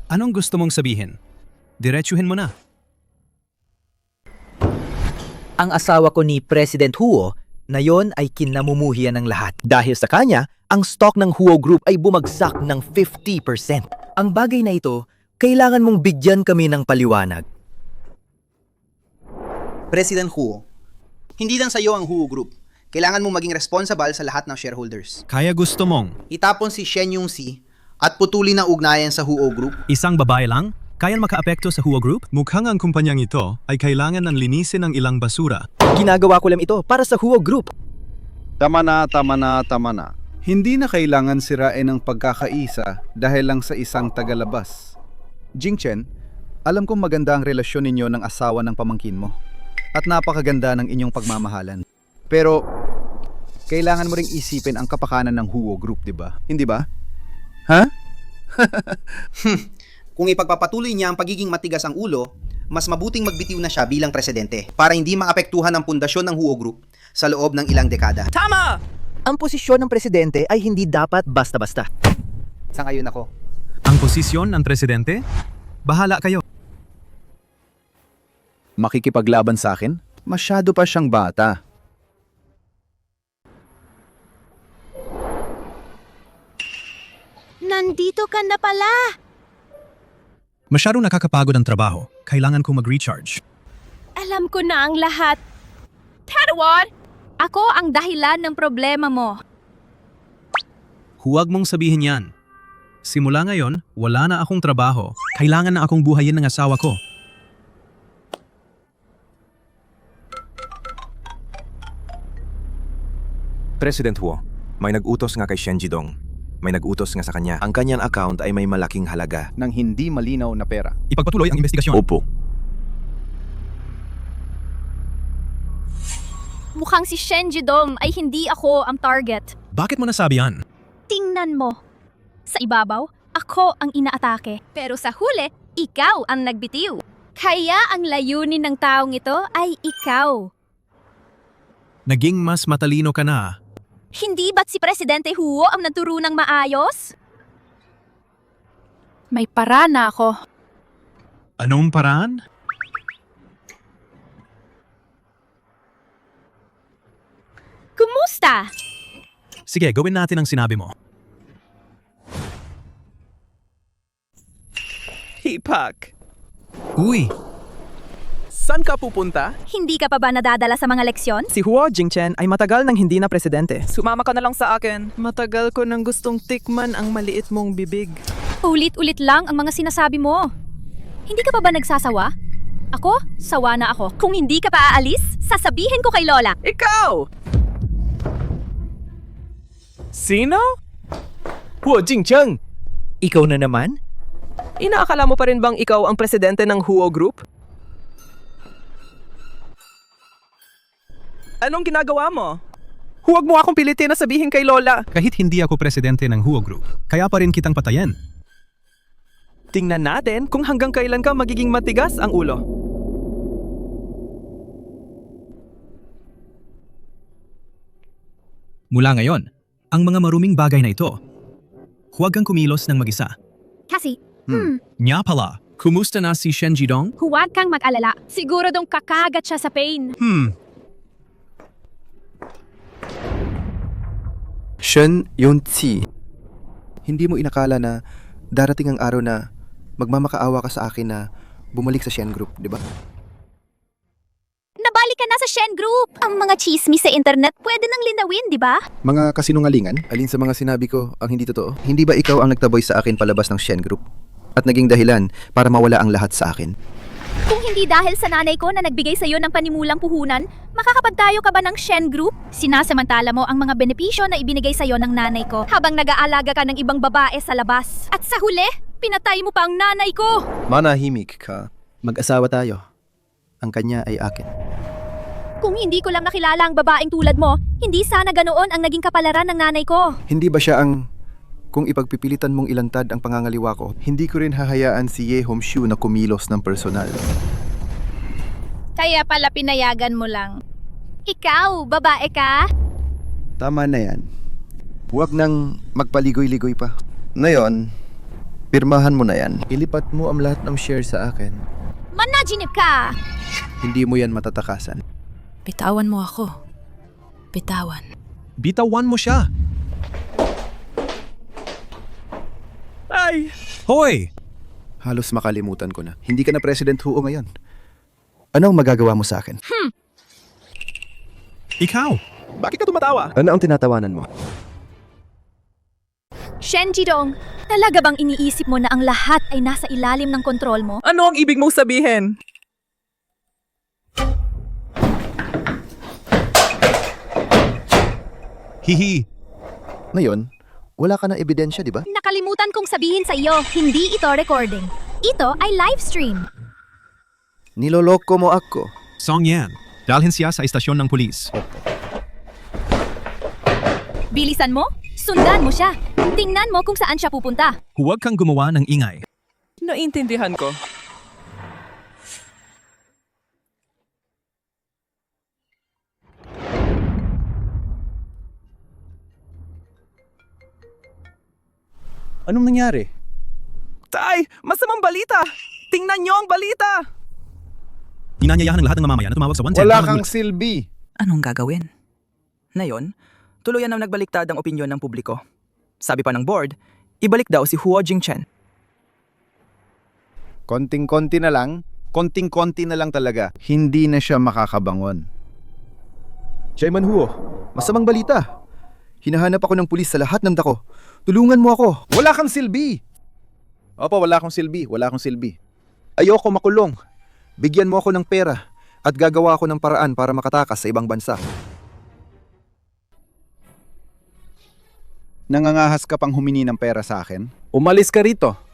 Anong gusto mong sabihin? Diretsuhin mo na. Ang asawa ko ni President Huo na yon ay kinamumuhian ng lahat. Dahil sa kanya, ang stock ng Huo Group ay bumagsak ng 50%. Ang bagay na ito, kailangan mong bigyan kami ng paliwanag. President Huo, hindi lang sa iyo ang Huo Group. Kailangan mong maging responsible sa lahat ng shareholders. Kaya gusto mong Itapon si Shen Yongxi at putulin ang ugnayan sa Huo Group. isang babae lang? Kayang makaapekto sa Huo Group? Mukhang ang kumpanyang ito ay kailangan ng linisin ng ilang basura. Ginagawa ko lang ito para sa Huo Group. Tama na, tama na, tama na. Hindi na kailangan sirain ang pagkakaisa dahil lang sa isang tagalabas. Jingchen, alam kong maganda ang relasyon ninyo ng asawa ng pamangkin mo. At napakaganda ng inyong pagmamahalan. Pero, kailangan mo ring isipin ang kapakanan ng Huo Group, di ba? Hindi ba? Ha? Kung ipagpapatuloy niya ang pagiging matigas ang ulo, mas mabuting magbitiw na siya bilang presidente para hindi maapektuhan ang pundasyon ng Huo Group sa loob ng ilang dekada. Tama! Ang posisyon ng presidente ay hindi dapat basta-basta. Sangayon ako. Ang posisyon ng presidente? Bahala kayo. Makikipaglaban sa akin? Masyado pa siyang bata. Nandito ka na pala! Masyadong nakakapagod ang trabaho. Kailangan kong mag-recharge. Alam ko na ang lahat. Padawan! Ako ang dahilan ng problema mo. Huwag mong sabihin yan. Simula ngayon, wala na akong trabaho. Kailangan na akong buhayin ng asawa ko. President Huo, may nag-utos nga kay Shen Jidong. May nag-utos nga sa kanya. Ang kanyang account ay may malaking halaga. Ng hindi malinaw na pera. Ipagpatuloy ang investigasyon. Opo. Mukhang si Shen Jidong ay hindi ako ang target. Bakit mo nasabi yan? Tingnan mo. Sa ibabaw, ako ang inaatake. Pero sa huli, ikaw ang nagbitiw. Kaya ang layunin ng taong ito ay ikaw. Naging mas matalino ka na. Hindi ba't si Presidente Huo ang naturo ng maayos? May paraan na ako. Anong paraan? Kumusta? Sige, gawin natin ang sinabi mo. Hipak! Uy! Saan ka pupunta? Hindi ka pa ba nadadala sa mga leksyon? Si Huo Jingchen ay matagal nang hindi na presidente. Sumama ka na lang sa akin. Matagal ko nang gustong tikman ang maliit mong bibig. Ulit-ulit lang ang mga sinasabi mo. Hindi ka pa ba nagsasawa? Ako? Sawa na ako. Kung hindi ka pa aalis, sasabihin ko kay Lola. Ikaw! Sino? Huo Jingcheng! Ikaw na naman? Inaakala mo pa rin bang ikaw ang presidente ng Huo Group? Anong ginagawa mo? Huwag mo akong pilitin na sabihin kay Lola. Kahit hindi ako presidente ng Huo Group, kaya pa rin kitang patayin. Tingnan natin kung hanggang kailan ka magiging matigas ang ulo. Mula ngayon, ang mga maruming bagay na ito, huwag kang kumilos ng mag-isa. Kasi, Nga pala, kumusta na si Shen Jidong? huwag kang mag-alala. Siguro dong kakagat siya sa pain. Shen Yunzi. Hindi mo inakala na darating ang araw na magmamakaawa ka sa akin na bumalik sa Shen Group, di ba? Nabalik ka na sa Shen Group! Ang mga chismis sa internet pwede nang linawin, di ba? Mga kasinungalingan? Alin sa mga sinabi ko ang hindi totoo? Hindi ba ikaw ang nagtaboy sa akin palabas ng Shen Group? At naging dahilan para mawala ang lahat sa akin? Kung hindi dahil sa nanay ko na nagbigay sa iyo ng panimulang puhunan, makakapagtayo ka ba ng Shen Group? Sinasamantala mo ang mga benepisyo na ibinigay sa iyo ng nanay ko habang nag-aalaga ka ng ibang babae sa labas. At sa huli, pinatay mo pa ang nanay ko! Manahimik ka. Mag-asawa tayo. Ang kanya ay akin. Kung hindi ko lang nakilala ang babaeng tulad mo, hindi sana ganoon ang naging kapalaran ng nanay ko. Hindi ba siya ang... Kung ipagpipilitan mong ilantad ang pangangaliwa ko, hindi ko rin hahayaan si Ye Hongxiu na kumilos ng personal. Kaya pala pinayagan mo lang. Ikaw, babae ka? Tama na yan. Huwag nang magpaligoy-ligoy pa. Ngayon, pirmahan mo na yan. Ilipat mo ang lahat ng share sa akin. Managinip ka! Hindi mo yan matatakasan. Bitawan mo ako. Bitawan. Bitawan mo siya! Ay! Hoy! Halos makalimutan ko na. Hindi ka na President Huo ngayon. Ano ang magagawa mo sa akin? Ikaw! Bakit ka tumatawa? Ano ang tinatawanan mo? Shen Jidong, talaga bang iniisip mo na ang lahat ay nasa ilalim ng kontrol mo? Ano ang ibig mong sabihin? Hihi! Ngayon, wala ka ng ebidensya, di ba? Nakalimutan kong sabihin sa iyo, hindi ito recording. Ito ay live stream. Niloloko mo ako. Song Yan, dalhin siya sa istasyon ng pulis. Bilisan mo, sundan mo siya. Tingnan mo kung saan siya pupunta. Huwag kang gumawa ng ingay. Naintindihan ko. Anong nangyari? Tay! Masamang balita! Tingnan niyo ang balita! Inanyayahan ng lahat ng mamamayan na tumawag sa 110. Wala kang silbi. Anong gagawin? Ngayon, tuluyan ang nagbaliktad ang opinyon ng publiko. Sabi pa ng board, ibalik daw si Huo Jingchen. Konting-konti na lang. Konting-konti na lang talaga. Hindi na siya makakabangon. Chairman Huo, masamang balita. Hinahanap ako ng pulis sa lahat ng dako. Tulungan mo ako. Wala kang silbi. Opo, wala akong silbi. Wala akong silbi. Ayoko makulong. Bigyan mo ako ng pera at gagawa ako ng paraan para makatakas sa ibang bansa. Nangangahas ka pang humingi ng pera sa akin? Umalis ka rito.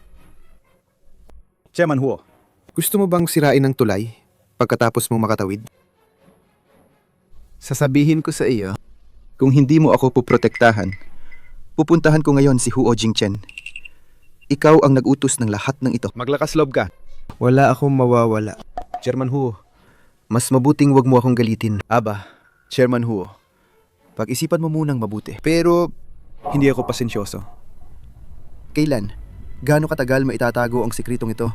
Chairman Huo, Gusto mo bang sirain ang tulay pagkatapos mong makatawid? Sasabihin ko sa iyo, kung hindi mo ako puprotektahan, pupuntahan ko ngayon si Huo Jingchen. Ikaw ang nag-utos ng lahat ng ito. Maglakas loob ka. Wala akong mawawala. Chairman Huo, Mas mabuting wag mo akong galitin. Aba, Chairman Huo, pag-isipan mo munang mabuti. Pero, hindi ako pasensyoso. Kailan? Gaano katagal maitatago ang sikretong ito?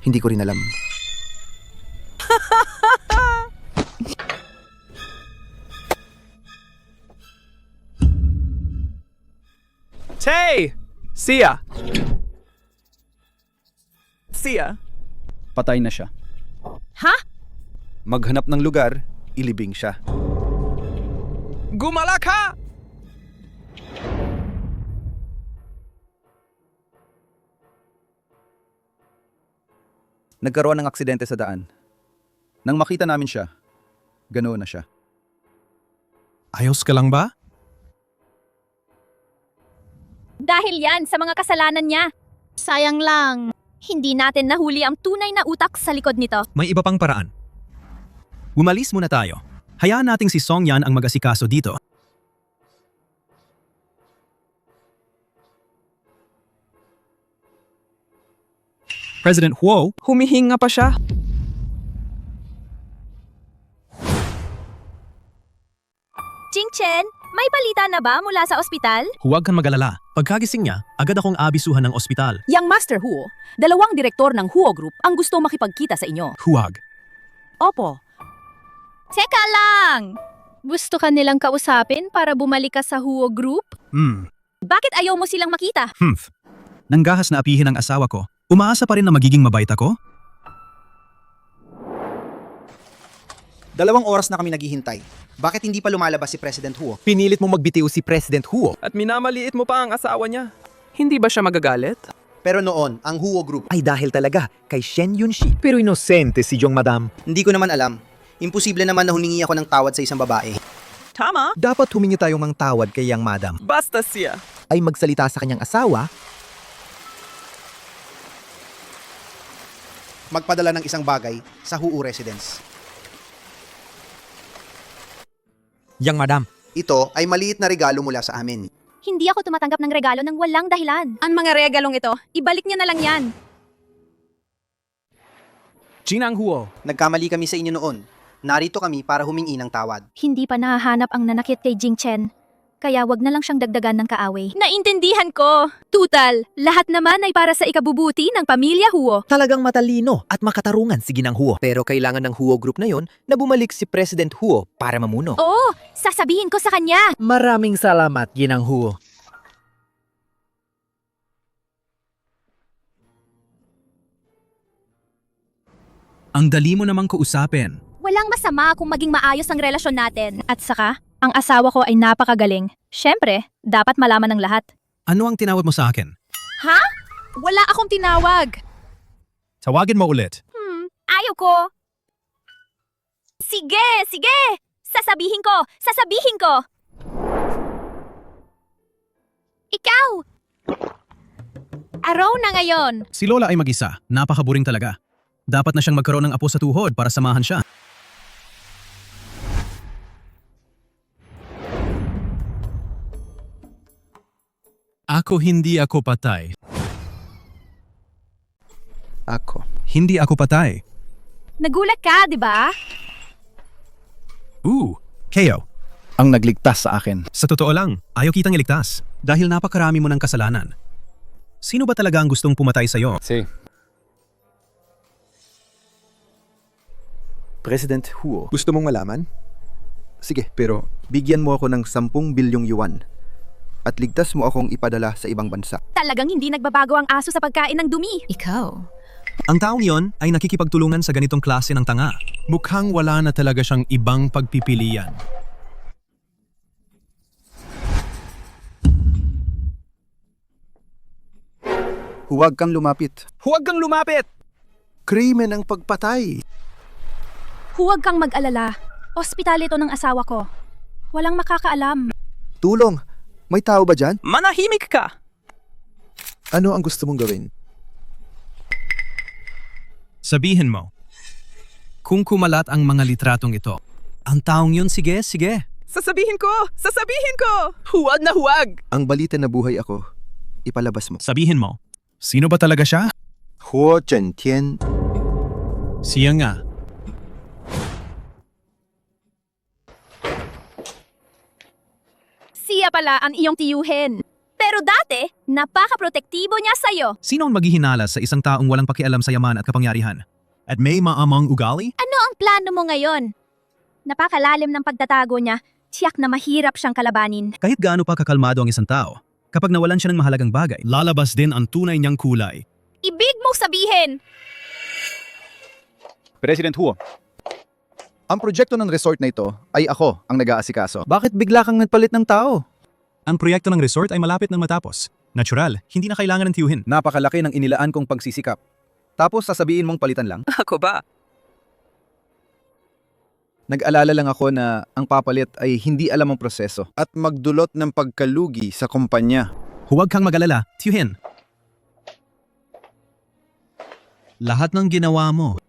Hindi ko rin alam. Tay! Siya! Siya? Patay na siya. Ha? Maghanap ng lugar, ilibing siya. Gumala ka! Nagkaroon ng aksidente sa daan. Nang makita namin siya, ganoon na siya. Ayos ka lang ba? Dahil yan sa mga kasalanan niya. Sayang lang, hindi natin nahuli ang tunay na utak sa likod nito. May iba pang paraan. Umalis muna tayo. Hayaan nating si Song Yan ang mag-asikaso dito. President Huo, Humihinga pa siya. Jingchen, may balita na ba mula sa ospital? huwag kang mag-alala. Pagkagising niya, agad akong abisuhan ng ospital. Yang Master Huo, 2 direktor ng Huo Group ang gusto makipagkita sa inyo. Huwag. Opo. Teka lang! Gusto ka nilang kausapin para bumalik ka sa Huo Group? Bakit ayaw mo silang makita? Nanggahas na apihin ang asawa ko. Umaasa pa rin na magiging mabait ako? 2 oras na kami naghihintay. Bakit hindi pa lumalabas si President Huo? Pinilit mo magbitiw si President Huo. At minamaliit mo pa ang asawa niya. Hindi ba siya magagalit? Pero noon, ang Huo Group Ay dahil talaga kay Shen Yunxi. Pero inosente si Jong Madam. Hindi ko naman alam. Imposible naman na humingi ako ng tawad sa isang babae. Tama? Dapat humingi tayo ng tawad kay Yang Madam. Basta siya. Ay magsalita sa kanyang asawa. Magpadala ng isang bagay sa Huo Residence. Yang Madam. Ito ay maliit na regalo mula sa amin. Hindi ako tumatanggap ng regalo ng walang dahilan. Ang mga regalong ito, ibalik niya na lang yan. Jinang Huo. Nagkamali kami sa inyo noon. Narito kami para humingi ng tawad. Hindi pa nahahanap ang nanakit kay Jingchen. Kaya wag na lang siyang dagdagan ng kaaway. Naintindihan ko! Tutal, lahat naman ay para sa ikabubuti ng pamilya Huo. Talagang matalino at makatarungan si Ginang Huo. Pero kailangan ng Huo Group na yon na bumalik si President Huo para mamuno. Oo, sasabihin ko sa kanya. Maraming salamat, Ginang Huo. Ang dali mo namang kausapin. Walang masama kung maging maayos ang relasyon natin. At saka, ang asawa ko ay napakagaling. Siyempre, dapat malaman ng lahat. Ano ang tinawag mo sa akin? Ha? Wala akong tinawag. Tawagin mo ulit. Ayaw ko. Sige, sige! Sasabihin ko! Sasabihin ko! Ikaw! Araw na ngayon! Si Lola ay mag-isa. Napakaburing talaga. Dapat na siyang magkaroon ng apo sa tuhod para samahan siya. Hindi ako patay. Ako. Hindi ako patay. Nagulat ka, di ba? Keo. Ang nagligtas sa akin. Sa totoo lang, ayaw kitang iligtas. Dahil napakarami mo ng kasalanan. Sino ba talaga ang gustong pumatay sa'yo? President Huo, gusto mong malaman? Sige, pero bigyan mo ako ng 10 bilyong yuan at ligtas mo akong ipadala sa ibang bansa. Talagang hindi nagbabago ang aso sa pagkain ng dumi. Ikaw? Ang taong yon ay nakikipagtulungan sa ganitong klase ng tanga. Mukhang wala na talaga siyang ibang pagpipilian. Huwag kang lumapit. Huwag kang lumapit! Krimen ang pagpatay. Huwag kang mag-alala. Ospital ito ng asawa ko. Walang makakaalam. Tulong! May tao ba dyan? Manahimik ka! Ano ang gusto mong gawin? Sabihin mo, kung kumalat ang mga litratong ito, ang taong yun, sige. Sasabihin ko! Sasabihin ko! Huwag na huwag! Ang balita na buhay ako, ipalabas mo. Sabihin mo, sino ba talaga siya? Huo Zhentian. Siya nga. Siya pala ang iyong tiyuhin. Pero dati, napaka-protektibo niya sa'yo. Sino ang maghihinala sa isang taong walang pakialam sa yaman at kapangyarihan? At may maamang ugali? Ano ang plano mo ngayon? Napakalalim ng pagtatago niya, tiyak na mahirap siyang kalabanin. Kahit gaano pa kakalmado ang isang tao, kapag nawalan siya ng mahalagang bagay, lalabas din ang tunay niyang kulay. Ibig mong sabihin! President Huo, ang proyekto ng resort na ito ay ako ang nag-aasikaso. Bakit bigla kang nagpalit ng tao? Ang proyekto ng resort ay malapit nang matapos. Natural, hindi na kailangan ng tiyuhin. Napakalaki ng inilaan kong pagsisikap. Tapos sasabihin mong palitan lang? Ako ba? Nag-alala lang ako na ang papalit ay hindi alam ang proseso at magdulot ng pagkalugi sa kumpanya. Huwag kang mag-alala, tiyuhin. Lahat ng ginawa mo,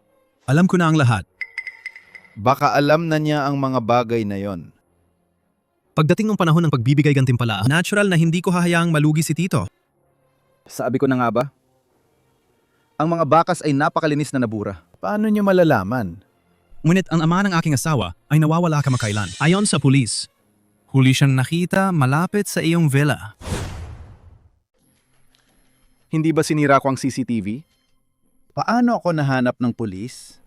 alam ko na ang lahat. Baka alam na niya ang mga bagay na yon. Pagdating ng panahon ng pagbibigay gantimpala, natural na hindi ko hahayaang malugi si Tito. Sabi ko na nga ba? Ang mga bakas ay napakalinis na nabura. Paano niyo malalaman? Ngunit ang ama ng aking asawa ay nawawala kamakailan. Ayon sa pulis, huli siyang nakita malapit sa iyong villa. Hindi ba sinira ko ang CCTV? Paano ako nahanap ng pulis?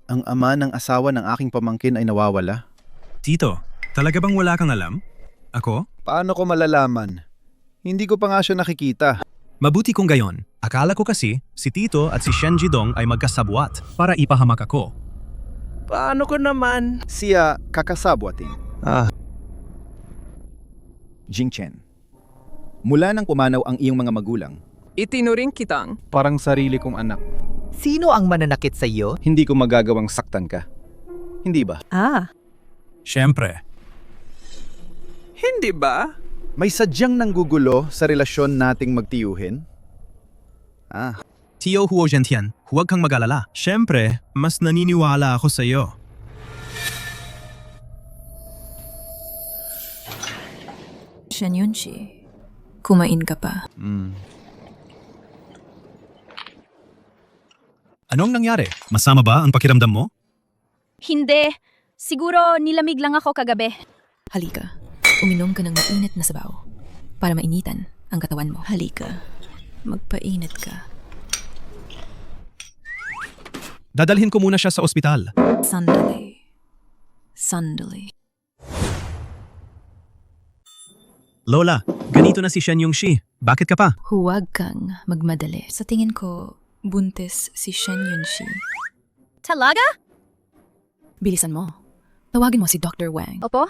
Ang ama ng asawa ng aking pamangkin ay nawawala. Tito, talaga bang wala kang alam? Ako? Paano ko malalaman? Hindi ko pa nga siya nakikita. Mabuti kung gayon. Akala ko kasi si Tito at si Shen Jidong ay magkasabwat para ipahamak ako. Paano ko naman? Siya kakasabwatin. Jing Chen. Mula nang pumanaw ang iyong mga magulang, Itinuring kitang parang sarili kong anak. Sino ang mananakit sa iyo? Hindi ko magagawang saktan ka. Hindi ba? Siyempre. Hindi ba? May sadyang nanggugulo sa relasyon nating magtiyuhin? Tio Huo Zhentian, huwag kang mag-alala. Siyempre, mas naniniwala ako sa iyo. Shen Yunshi, kumain ka pa. Anong nangyari? Masama ba ang pakiramdam mo? Hindi. Siguro nilamig lang ako kagabi. Halika, uminom ka ng mainit na sabaw para mainitan ang katawan mo. Halika, magpainit ka. Dadalhin ko muna siya sa ospital. Sandali. Lola, ganito na si Shen Yongxi. Bakit ka pa? Huwag kang magmadali. Sa tingin ko, buntis si Shen Yunshi. Talaga? Bilisan mo. Tawagin mo si Dr. Wang. Opo?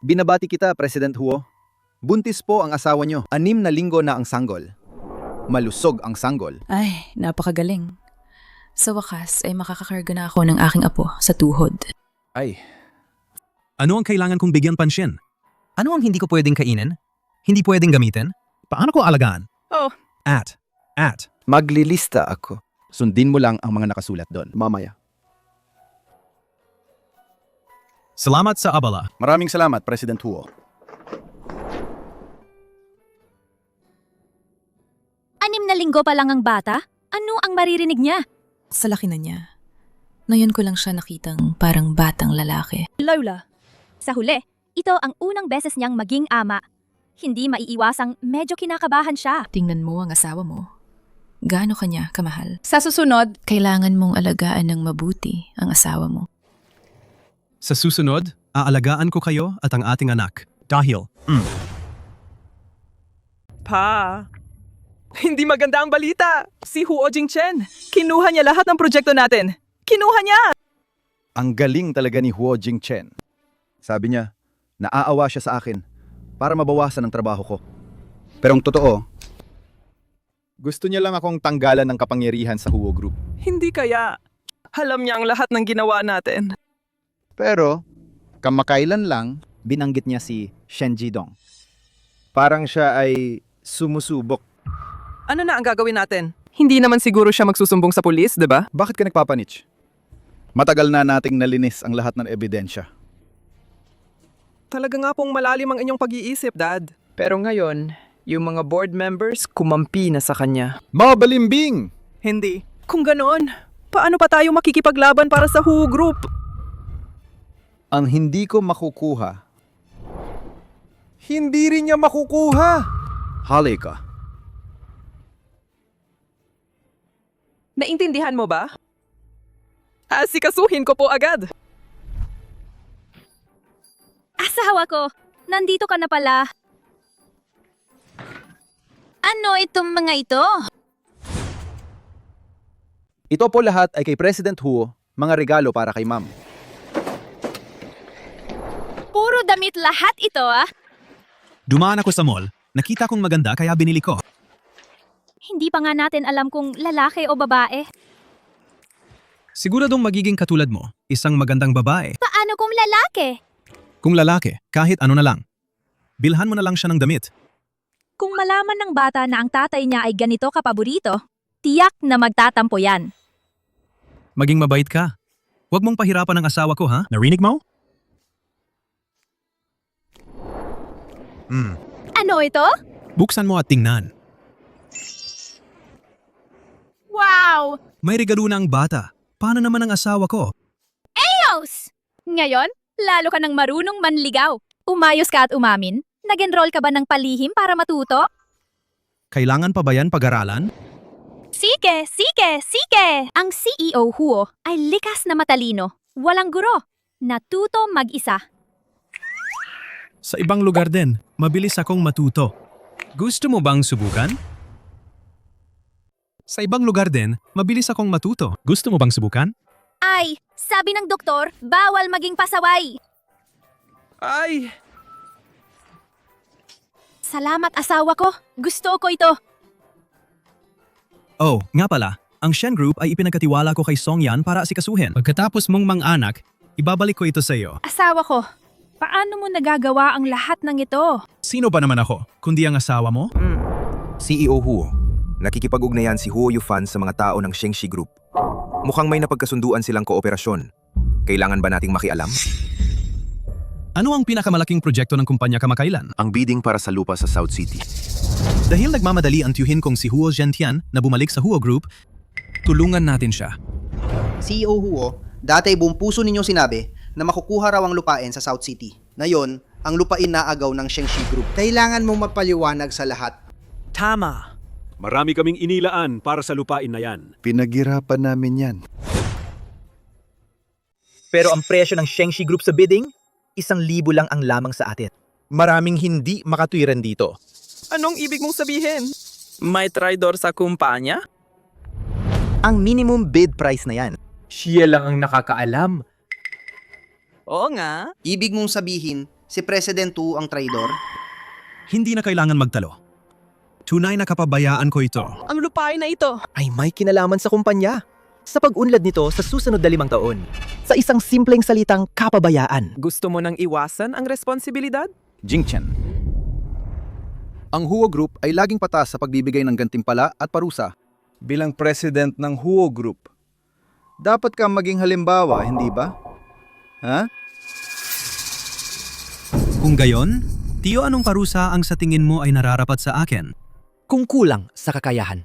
Binabati kita, President Huo. Buntis po ang asawa nyo. 6 na linggo na ang sanggol. Malusog ang sanggol. Ay, napakagaling. Sa wakas ay makakakarga na ako ng aking apo sa tuhod. Ay. Ano ang kailangan kong bigyan pansin? Ano ang hindi ko pwedeng kainin? Hindi pwedeng gamitin? Paano ko alagaan? Oh. At. Maglilista ako. Sundin mo lang ang mga nakasulat doon. Mamaya. Salamat sa abala. Maraming salamat, President Huo. linggo pa lang ang bata? Ano ang maririnig niya? Sa laki na niya. Ngayon ko lang siya nakitang parang batang lalaki. Lola. Sa huli, ito ang unang beses niyang maging ama. Hindi maiiwasang medyo kinakabahan siya. Tingnan mo ang asawa mo. Gaano kanya kamahal? Sa susunod, Kailangan mong alagaan ng mabuti ang asawa mo. Sa susunod, aalagaan ko kayo at ang ating anak. Dahil, Pa, hindi maganda ang balita. Si Huo Jingchen, kinuha niya lahat ng proyekto natin. Kinuha niya! Ang galing talaga ni Huo Jingchen. Sabi niya, naaawa siya sa akin para mabawasan ang trabaho ko. Pero ang totoo, gusto niya lang akong tanggalan ng kapangyarihan sa Huo Group. Hindi kaya. Alam niya ang lahat ng ginawa natin. Pero, kamakailan lang, binanggit niya si Shen Jidong. Parang siya ay sumusubok. Ano na ang gagawin natin? Hindi naman siguro siya magsusumbong sa pulis, di ba? Bakit ka nagpapanich? Matagal na nating nalinis ang lahat ng ebidensya. Talaga nga pong malalim ang inyong pag-iisip, Dad. Pero ngayon, yung mga board members kumampi na sa kanya. Mga balimbing! Hindi. Kung ganoon, paano pa tayo makikipaglaban para sa Huo Group? Ang hindi ko makukuha, hindi rin niya makukuha. Halika. Naintindihan mo ba? Asikasuhin ko po agad. Asawa ko, nandito ka na pala. Ano itong mga ito? Ito po lahat ay kay President Huo, mga regalo para kay Ma'am. Puro damit lahat ito ah. dumaan ako sa mall, nakita kong maganda kaya binili ko. Hindi pa nga natin alam kung lalaki o babae. Siguradong magiging katulad mo, isang magandang babae. Paano kung lalaki? Kung lalaki, kahit ano na lang. Bilhan mo na lang siya ng damit. Kung malaman ng bata na ang tatay niya ay ganito kapaborito, tiyak na magtatampo yan. Maging mabait ka. Huwag mong pahirapan ang asawa ko, ha? Narinig mo? Ano ito? Buksan mo at tingnan. Wow! May regalo na ang bata. Paano naman ang asawa ko? Ayos! Ngayon, lalo ka nang marunong manligaw. Umayos ka at umamin? Nag-enroll ka ba ng palihim para matuto? Kailangan pa ba yan pag-aralan? Sige, sige, sige! Ang CEO Huo ay likas na matalino. Walang guro. Natuto mag-isa. Sa ibang lugar din, mabilis akong matuto. Gusto mo bang subukan? Sa ibang lugar din, mabilis akong matuto. Gusto mo bang subukan? Ay, sabi ng doktor, bawal maging pasaway. Ay! Salamat asawa ko. Gusto ko ito. Oh, nga pala, ang Shen Group ay ipinagkatiwala ko kay Song Yan para asikasuhin. Pagkatapos mong mang-anak, ibabalik ko ito sa iyo. Asawa ko, paano mo nagagawa ang lahat ng ito? Sino ba naman ako, kundi ang asawa mo? CEO Huo, nakikipag-ugnayan si Huo Yufan sa mga tao ng Shengxi Group. Mukhang may napagkasunduan silang kooperasyon. Kailangan ba nating makialam? Ano ang pinakamalaking proyekto ng kumpanya kamakailan? Ang bidding para sa lupa sa South City. Dahil nagmamadali ang tiyuhin kong si Huo Zhentian na bumalik sa Huo Group, tulungan natin siya. CEO Huo, dati buong puso ninyong sinabi na makukuha raw ang lupain sa South City. Ngayon, ang lupain na agaw ng Shengxi Group. Kailangan mong mapaliwanag sa lahat. Tama. Marami kaming inilaan para sa lupain na yan. Pinaghirapan namin yan. Pero ang presyo ng Shengxi Group sa bidding, 1,000 lang ang lamang sa atin. Maraming hindi makatwiran dito. Anong ibig mong sabihin? May traidor sa kumpanya? Ang minimum bid price na yan. Siya lang ang nakakaalam. Oo nga. Ibig mong sabihin, si President Wu ang traidor? Hindi na kailangan magtalo. Tunay na kapabayaan ko ito. Ang lupain na ito. Ay may kinalaman sa kumpanya. Sa pag-unlad nito sa susunod na 5 taon. Sa isang simpleng salitang kapabayaan. Gusto mo nang iwasan ang responsibilidad? Jingchen. Ang Huo Group ay laging patas sa pagbibigay ng gantimpala at parusa. Bilang president ng Huo Group, dapat kang maging halimbawa, hindi ba? Ha? Kung gayon, tiyo anong parusa ang sa tingin mo ay nararapat sa akin? Kung kulang sa kakayahan.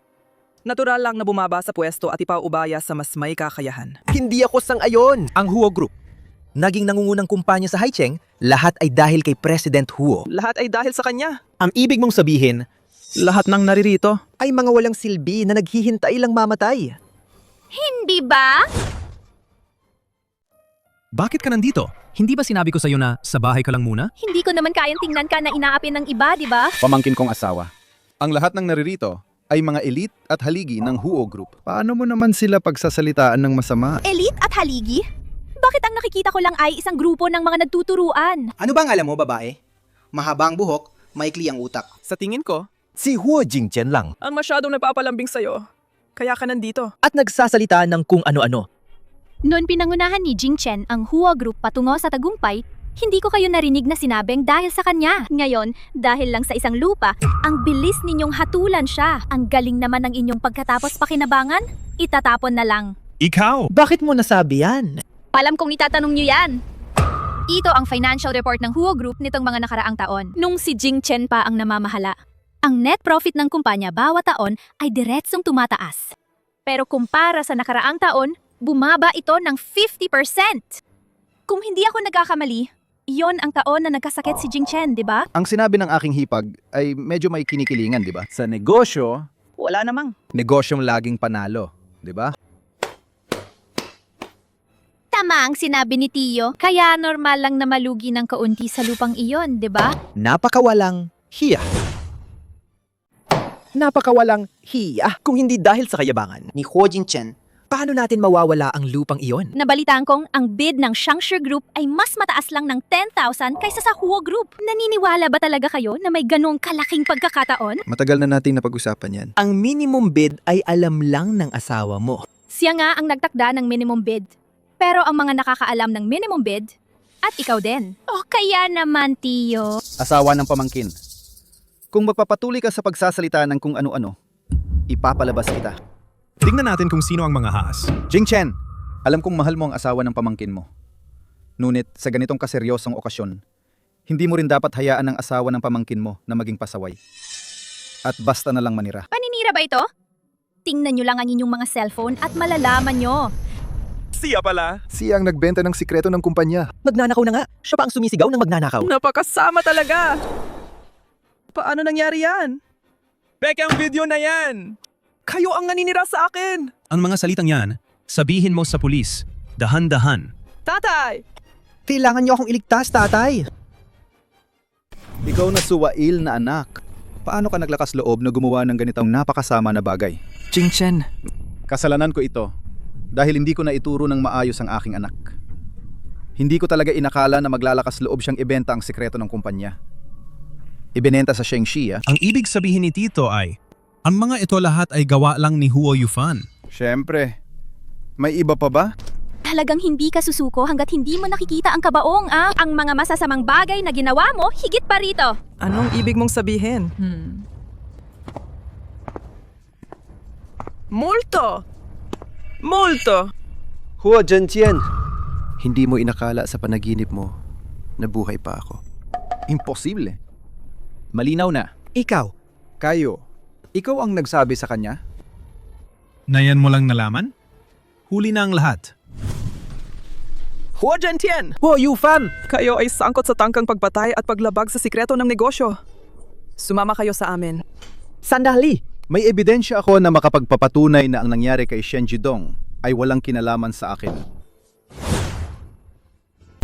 Natural lang na bumaba sa pwesto at ipaubaya sa mas may kakayahan. Hindi ako sang-ayon. Ang Huo Group, naging nangungunang kumpanya sa Haicheng, lahat ay dahil kay President Huo. Lahat ay dahil sa kanya. Ang ibig mong sabihin, lahat ng naririto ay mga walang silbi na naghihintay lang mamatay. Hindi ba? Bakit ka nandito? Hindi ba sinabi ko sa'yo na sa bahay ka lang muna? Hindi ko naman kayang tingnan ka na inaapi ng iba, di ba? Pamangkin kong asawa. Ang lahat ng naririto ay mga elite at haligi ng Huo Group. Paano mo naman sila pagsasalitaan ng masama? Elite at haligi? Bakit ang nakikita ko lang ay isang grupo ng mga nagtuturuan? Ano bang alam mo, babae? Mahaba ang buhok, maikli ang utak. Sa tingin ko, si Huo Jingchen lang. Ang masyadong nagpapalambing sa'yo. Kaya ka nandito. At nagsasalita ng kung ano-ano. Noon pinangunahan ni Jing Chen ang Huo Group patungo sa tagumpay, hindi ko kayo narinig na sinabing dahil sa kanya. Ngayon, dahil lang sa isang lupa, ang bilis ninyong hatulan siya. Ang galing naman ng inyong pagkatapos pakinabangan, itatapon na lang. Ikaw! Bakit mo nasabi yan? Alam kong itatanong nyo yan. Ito ang financial report ng Huo Group nitong mga nakaraang taon, nung si Jing Chen pa ang namamahala. Ang net profit ng kumpanya bawat taon ay diretsong tumataas. Pero kumpara sa nakaraang taon, bumaba ito ng 50%. Kung hindi ako nagkakamali, iyon ang taon na nagkasakit si Jing Chen, di ba? Ang sinabi ng aking hipag ay medyo may kinikilingan, di ba? Sa negosyo, wala namang. Negosyong laging panalo, di ba? Tama ang sinabi ni Tio, kaya normal lang na malugi ng kaunti sa lupang iyon, di ba? Napakawalang hiya. Napakawalang hiya kung hindi dahil sa kayabangan ni Huo Jingchen. Paano natin mawawala ang lupang iyon? Nabalitaan kong ang bid ng Shangshi Group ay mas mataas lang ng 10,000 kaysa sa Huo Group. Naniniwala ba talaga kayo na may ganong kalaking pagkakataon? Matagal na nating napag-usapan yan. Ang minimum bid ay alam lang ng asawa mo. Siya nga ang nagtakda ng minimum bid. Pero ang mga nakakaalam ng minimum bid, at ikaw din. O kaya naman, Tio. Asawa ng pamangkin. Kung magpapatuloy ka sa pagsasalita ng kung ano-ano, ipapalabas kita. Tingnan natin kung sino ang mga haas. Jing Chen, alam kong mahal mo ang asawa ng pamangkin mo. Ngunit sa ganitong kaseryosong okasyon, hindi mo rin dapat hayaan ang asawa ng pamangkin mo na maging pasaway. At basta na lang manira. Paninira ba ito? Tingnan nyo lang ang inyong mga cellphone at malalaman nyo. Siya pala. Siya ang nagbenta ng sikreto ng kumpanya. Magnanakaw na nga. Siya pa ang sumisigaw ng magnanakaw. Napakasama talaga. Paano nangyari yan? Peke ang video na yan. Kayo ang naninira sa akin! Ang mga salitang yan, sabihin mo sa pulis. Dahan-dahan. Tatay! Kailangan niyo akong iligtas, tatay. Ikaw na suwail na anak. Paano ka naglakas loob na gumawa ng ganitong napakasama na bagay? Jing Chen. Kasalanan ko ito dahil hindi ko na ituro ng maayos ang aking anak. Hindi ko talaga inakala na maglalakas loob siyang ibenta ang sikreto ng kumpanya. Ibinenta sa Shangxi. Ang ibig sabihin ni Tito ay, ang mga ito lahat ay gawa lang ni Huo Yufan. Siyempre. May iba pa ba? Talagang hindi ka susuko hanggat hindi mo nakikita ang kabaong, ah. Ang mga masasamang bagay na ginawa mo, higit pa rito. Anong ibig mong sabihin? Multo! Multo! Huo Zhenjian, hindi mo inakala sa panaginip mo na buhay pa ako. Imposible. Malinaw na. Ikaw. Kayo. Ikaw ang nagsabi sa kanya? Na yan mo lang nalaman? Huli na ang lahat. Huo Zhentian! Huo Yufan! Kayo ay sangkot sa tangkang pagpatay at paglabag sa sikreto ng negosyo. Sumama kayo sa amin. Sandali! May ebidensya ako na makapagpapatunay na ang nangyari kay Shen Jidong ay walang kinalaman sa akin.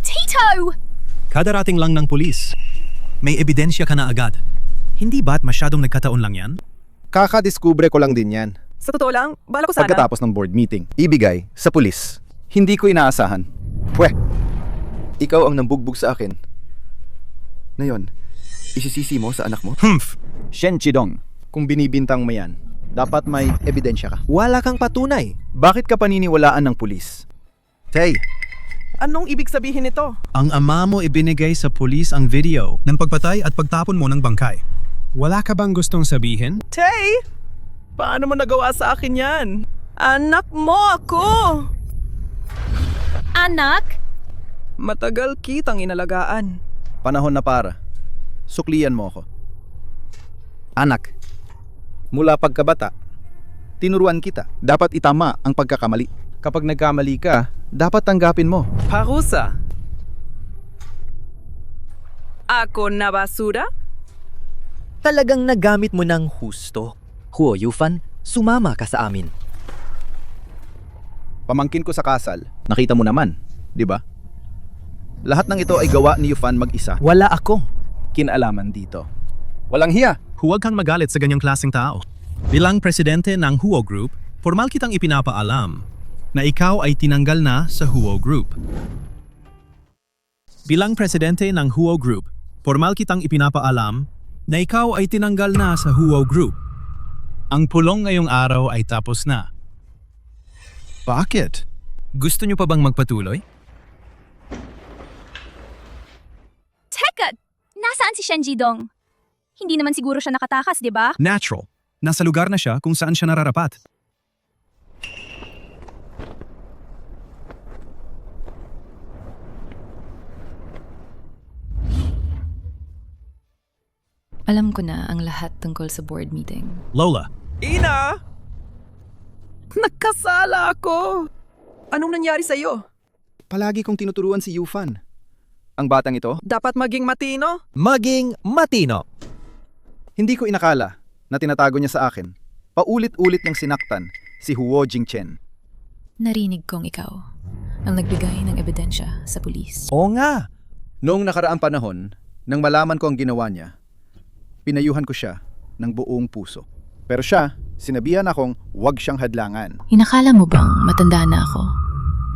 Tito! Kadarating lang ng pulis. May ebidensya ka na agad. Hindi ba't masyadong nagkataon lang yan? Kakadiskubre ko lang din yan. Sa totoo lang, bala ko sana. Pagkatapos ng board meeting, ibigay sa pulis. Hindi ko inaasahan. Pwe, ikaw ang nambugbog sa akin. Ngayon, isisisi mo sa anak mo? Shen Jidong, kung binibintang mo yan, dapat may ebidensya ka. Wala kang patunay. Bakit ka paniniwalaan ng pulis? Tay! Anong ibig sabihin nito? Ang ama mo ibinigay sa pulis ang video ng pagpatay at pagtapon mo ng bangkay. Wala ka bang gustong sabihin? Tay! Paano mo nagawa sa akin yan? Anak mo ako! Anak? Matagal kitang inalagaan. Panahon na para. Suklian mo ako. Anak, mula pagkabata, Tinuruan kita. Dapat itama ang pagkakamali. Kapag nagkamali ka, dapat tanggapin mo. Parusa. Ako na basura? Talagang nagamit mo ng husto. Huo Yufan, sumama ka sa amin. Pamangkin ko sa kasal. Nakita mo naman, di ba? Lahat ng ito ay gawa ni Yufan mag-isa. Wala akong kinalaman dito. Walang hiya. Huwag kang magalit sa ganyang klaseng tao. Bilang presidente ng Huo Group, formal kitang ipinapaalam na ikaw ay tinanggal na sa Huo Group. Bilang presidente ng Huo Group, formal kitang ipinapaalam na ikaw ay tinanggal na sa Huo Group. Ang pulong ngayong araw ay tapos na. Bakit? Gusto niyo pa bang magpatuloy? Teka! Nasaan si Shen Jidong? Hindi naman siguro siya nakatakas, di ba? Natural. Nasa lugar na siya kung saan siya nararapat. Alam ko na ang lahat tungkol sa board meeting. Lola. Ina! Nagkasala ako! Anong nangyari sa'yo? Palagi kong tinuturuan si Yufan. Ang batang ito? Dapat maging matino? Maging matino. Hindi ko inakala na tinatago niya sa akin. Paulit-ulit niyang sinaktan si Huo Jingchen. Narinig kong ikaw ang nagbigay ng ebidensya sa pulis. Oo nga. Noong nakaraang panahon, nang malaman ko ang ginawa niya, pinayuhan ko siya ng buong puso. Pero siya, sinabihan akong huwag siyang hadlangan. Inakala mo bang matanda na ako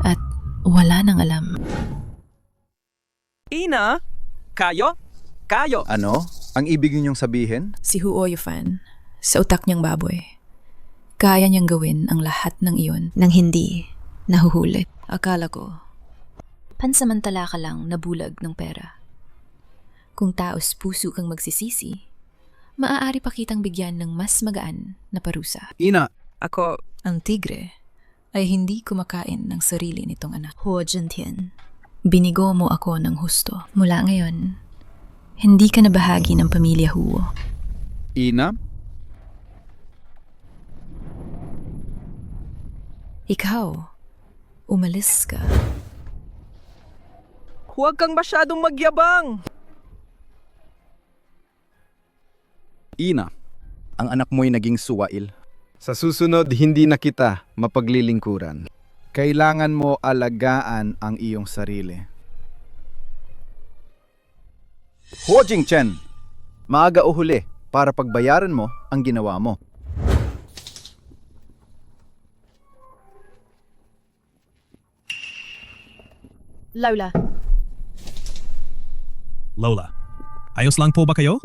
at wala nang alam? Ina? Kayo? Ano? Ang ibig niyong sabihin? Si Huo Yufan, sa utak niyang baboy, kaya niyang gawin ang lahat ng iyon nang hindi nahuhuli. Akala ko, pansamantala ka lang nabulag ng pera. Kung taos puso kang magsisisi, maaari pa kitang bigyan ng mas magaan na parusa. Ina! Ako, ang tigre ay hindi kumakain ng sarili nitong anak. Huo Jintian, binigo mo ako ng husto. Mula ngayon, hindi ka na bahagi ng pamilya Huo. Ina? Ikaw, umalis ka. huwag kang masyadong magyabang! Ina, ang anak mo'y naging suwail. Sa susunod, hindi na kita mapaglilingkuran. Kailangan mo alagaan ang iyong sarili. Huo Jingchen, maaga o huli para pagbayaran mo ang ginawa mo. Lola. Lola, ayos lang po ba kayo?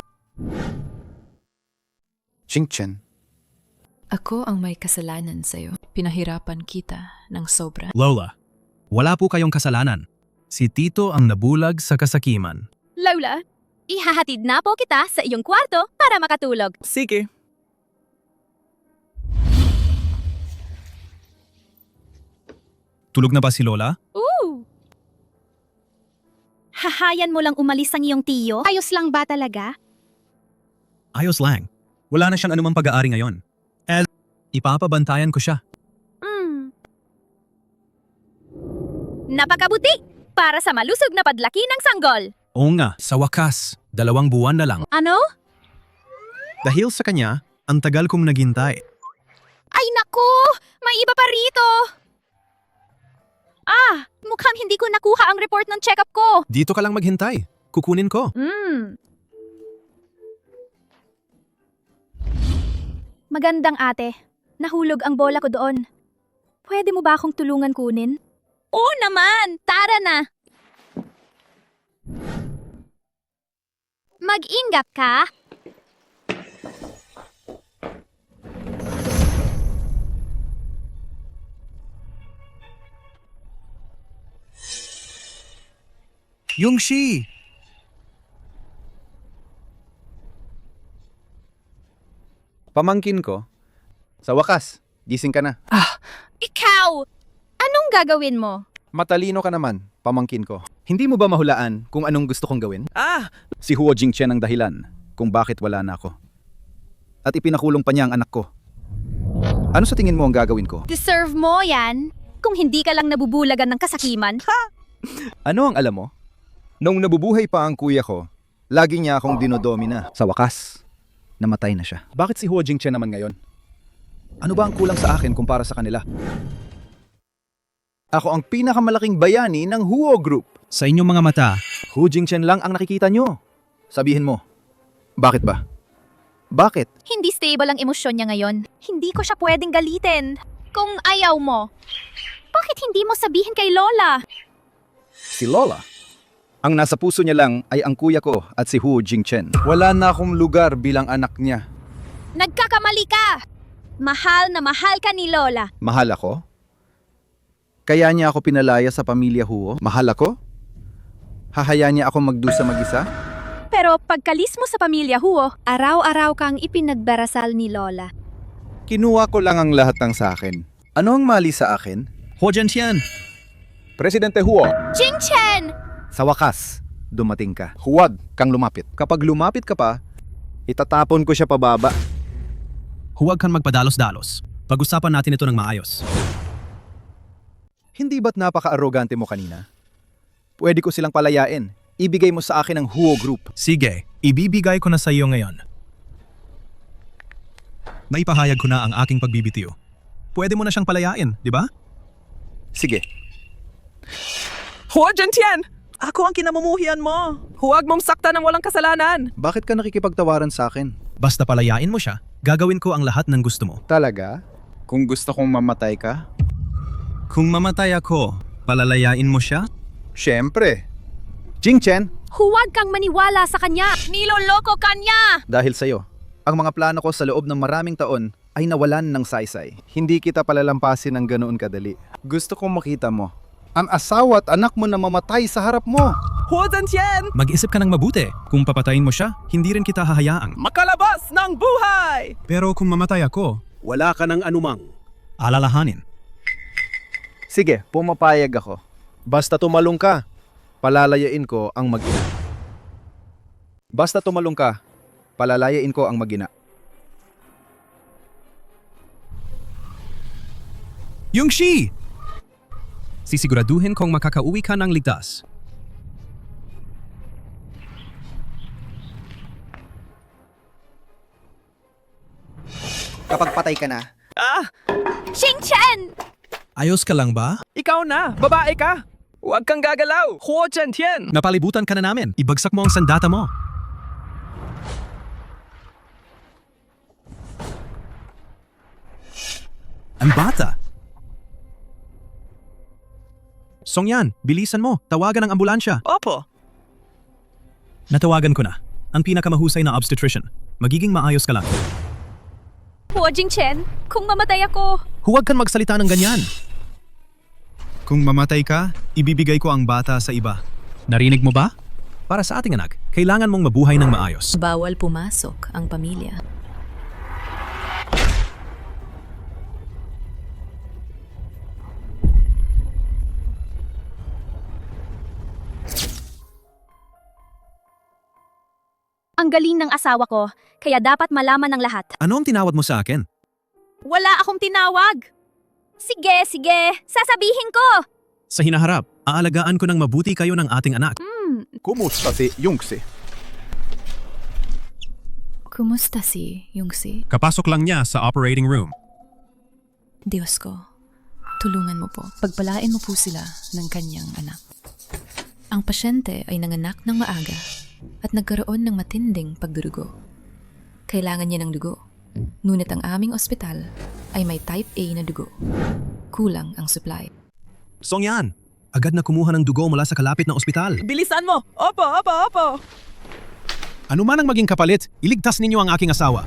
Jingchen. Ako ang may kasalanan sa'yo. Pinahirapan kita ng sobra. Lola, wala po kayong kasalanan. Si Tito ang nabulag sa kasakiman. Lola, ihahatid na po kita sa iyong kwarto para makatulog. Sige. Tulog na ba si Lola? Ooh! Hahayan mo lang umalis ang iyong tiyo? Ayos lang ba talaga? Ayos lang. Wala na siyang anumang pag-aari ngayon. Ipapabantayan ko siya. Napakabuti! Para sa malusog na padlaki ng sanggol. Oo nga, sa wakas, 2 buwan na lang. Ano? Dahil sa kanya, ang tagal kong naghintay. Ay naku! May iba pa rito! Mukhang hindi ko nakuha ang report ng check-up ko. Dito ka lang maghintay. Kukunin ko. Magandang ate. Nahulog ang bola ko doon. Pwede mo ba akong tulungan kunin? Oo naman! Tara na! Mag-ingat ka! Yongshi! Pamangkin ko. Sa wakas, gising ka na. Ikaw! Anong gagawin mo? Matalino ka naman, pamangkin ko. Hindi mo ba mahulaan kung anong gusto kong gawin? Si Huo Jingchen ang dahilan kung bakit wala na ako. At ipinakulong pa niya ang anak ko. Ano sa tingin mo ang gagawin ko? Deserve mo yan. Kung hindi ka lang nabubulagan ng kasakiman. Ano ang alam mo? Nung nabubuhay pa ang kuya ko, lagi niya akong dinodomina. Sa wakas, namatay na siya. Bakit si Huo Jingchen naman ngayon? Ano ba ang kulang sa akin kumpara sa kanila? Ako ang pinakamalaking bayani ng Huo Group. Sa inyong mga mata, Huo Jingchen lang ang nakikita nyo. Sabihin mo, bakit ba? Bakit? Hindi stable ang emosyon niya ngayon. Hindi ko siya pwedeng galitin. Kung ayaw mo, bakit hindi mo sabihin kay Lola? Si Lola? Ang nasa puso niya lang ay ang kuya ko at si Huo Jingchen. Wala na akong lugar bilang anak niya. Nagkakamali ka! Mahal na mahal ka ni Lola. Mahal ako? Kaya niya ako pinalaya sa pamilya Huo? Mahal ako? Hahayaan niya ako magdusa mag-isa? Pero pagkalis mo sa pamilya Huo, araw-araw kang ipinagdarasal ni Lola. Kinuha ko lang ang lahat ng sa akin. Ano ang mali sa akin? Huo Jiantian! Presidente Huo! Jingchen! Sa wakas, dumating ka. Huwag kang lumapit. Kapag lumapit ka pa, itatapon ko siya pababa. Huwag kang magpadalos-dalos. Pag-usapan natin ito ng maayos. Hindi ba't napaka-arrogante mo kanina? Pwede ko silang palayain. Ibigay mo sa akin ang Huo Group. Sige, ibibigay ko na sa iyo ngayon. Naipahayag ko na ang aking pagbibitiw. Pwede mo na siyang palayain, di ba? Sige. Huo Jiantian! Ako ang kinamumuhian mo. Huwag mong saktan ng walang kasalanan. Bakit ka nakikipagtawaran sa akin? Basta palayain mo siya, gagawin ko ang lahat ng gusto mo. Talaga? Kung gusto kong mamatay ka? Kung mamatay ako, palalayain mo siya? Siyempre. Jingchen! Huwag kang maniwala sa kanya! Niloloko ka niya! Dahil sa'yo, ang mga plano ko sa loob ng maraming taon ay nawalan ng saysay. Hindi kita palalampasin ng ganoon kadali. Gusto kong makita mo. Ang asawa at anak mo na mamatay sa harap mo. Huo Jiantian! Mag-isip ka ng mabuti. Kung papatayin mo siya, hindi rin kita hahayaang. Makalabas ng buhay! Pero kung mamatay ako, wala ka ng anumang alalahanin. Sige, pumapayag ako. Basta tumalong ka, palalayain ko ang mag-ina. Basta tumalong ka, palalayain ko ang mag-ina. Yungshi! Sisiguraduhin kong makakauwi ka ng ligtas. Kapag patay ka na, Jingchen! Ayos ka lang ba? Ikaw na! Babae ka! Huwag kang gagalaw! Huo Jiantian! Napalibutan ka na namin. Ibagsak mo ang sandata mo. Ang bata! Songyan, bilisan mo. Tawagan ang ambulansya. Opo. Natawagan ko na. Ang pinakamahusay na obstetrician. Magiging maayos ka lang. Huo Jingchen, kung mamatay ako, Huwag kang magsalita ng ganyan. Kung mamatay ka, ibibigay ko ang bata sa iba. Narinig mo ba? Para sa ating anak, kailangan mong mabuhay ng maayos. Bawal pumasok ang pamilya. ang galing ng asawa ko, kaya dapat malaman ng lahat. Ano ang tinawad mo sa akin? Wala akong tinawag. Sige, sasabihin ko. Sa hinaharap, aalagaan ko ng mabuti kayo ng ating anak. Kumusta si Yungsi? Kumusta si Yungsi? Kapasok lang niya sa operating room. Diyos ko, tulungan mo po. Pagpalain mo po sila ng kanyang anak. Ang pasyente ay nanganak ng maaga at nagkaroon ng matinding pagdurugo. Kailangan niya ng dugo. Ngunit ang aming ospital ay may type A na dugo. Kulang ang supply. Songyan, agad na kumuha ng dugo mula sa kalapit na ospital. Bilisan mo! Opo! Ano man ang maging kapalit, iligtas ninyo ang aking asawa.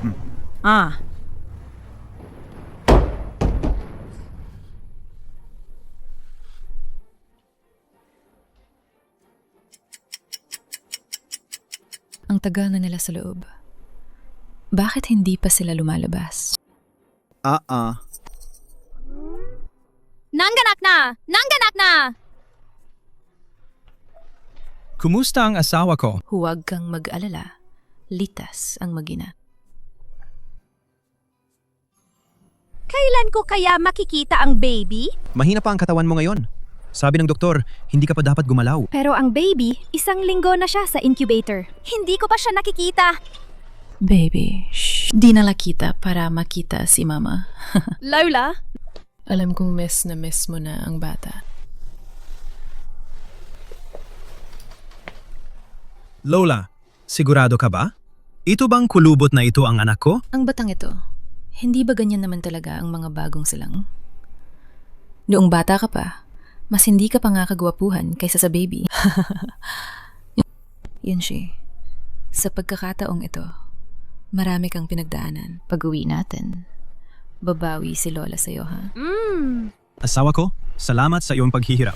Ang tagal na nila sa loob. Bakit hindi pa sila lumalabas? Nangganak na! Kumusta ang asawa ko? Huwag kang mag-alala. Litas ang mag-ina. Kailan ko kaya makikita ang baby? Mahina pa ang katawan mo ngayon. Sabi ng doktor, hindi ka pa dapat gumalaw. Pero ang baby, 1 linggo na siya sa incubator. Hindi ko pa siya nakikita. Baby, shh. Di nakita para makita si mama. Lola? Alam kong miss mo na ang bata. Lola, sigurado ka ba? Ito bang kulubot na ito ang anak ko? Ang batang ito, hindi ba ganyan naman talaga ang mga bagong silang? Noong bata ka pa, mas hindi ka pa nga kagwapuhan kaysa sa baby. Yun siya. Sa pagkakataong ito, marami kang pinagdaanan. Pag-uwi natin, babawi si Lola sa'yo, ha? Asawa ko, salamat sa iyong paghihirap.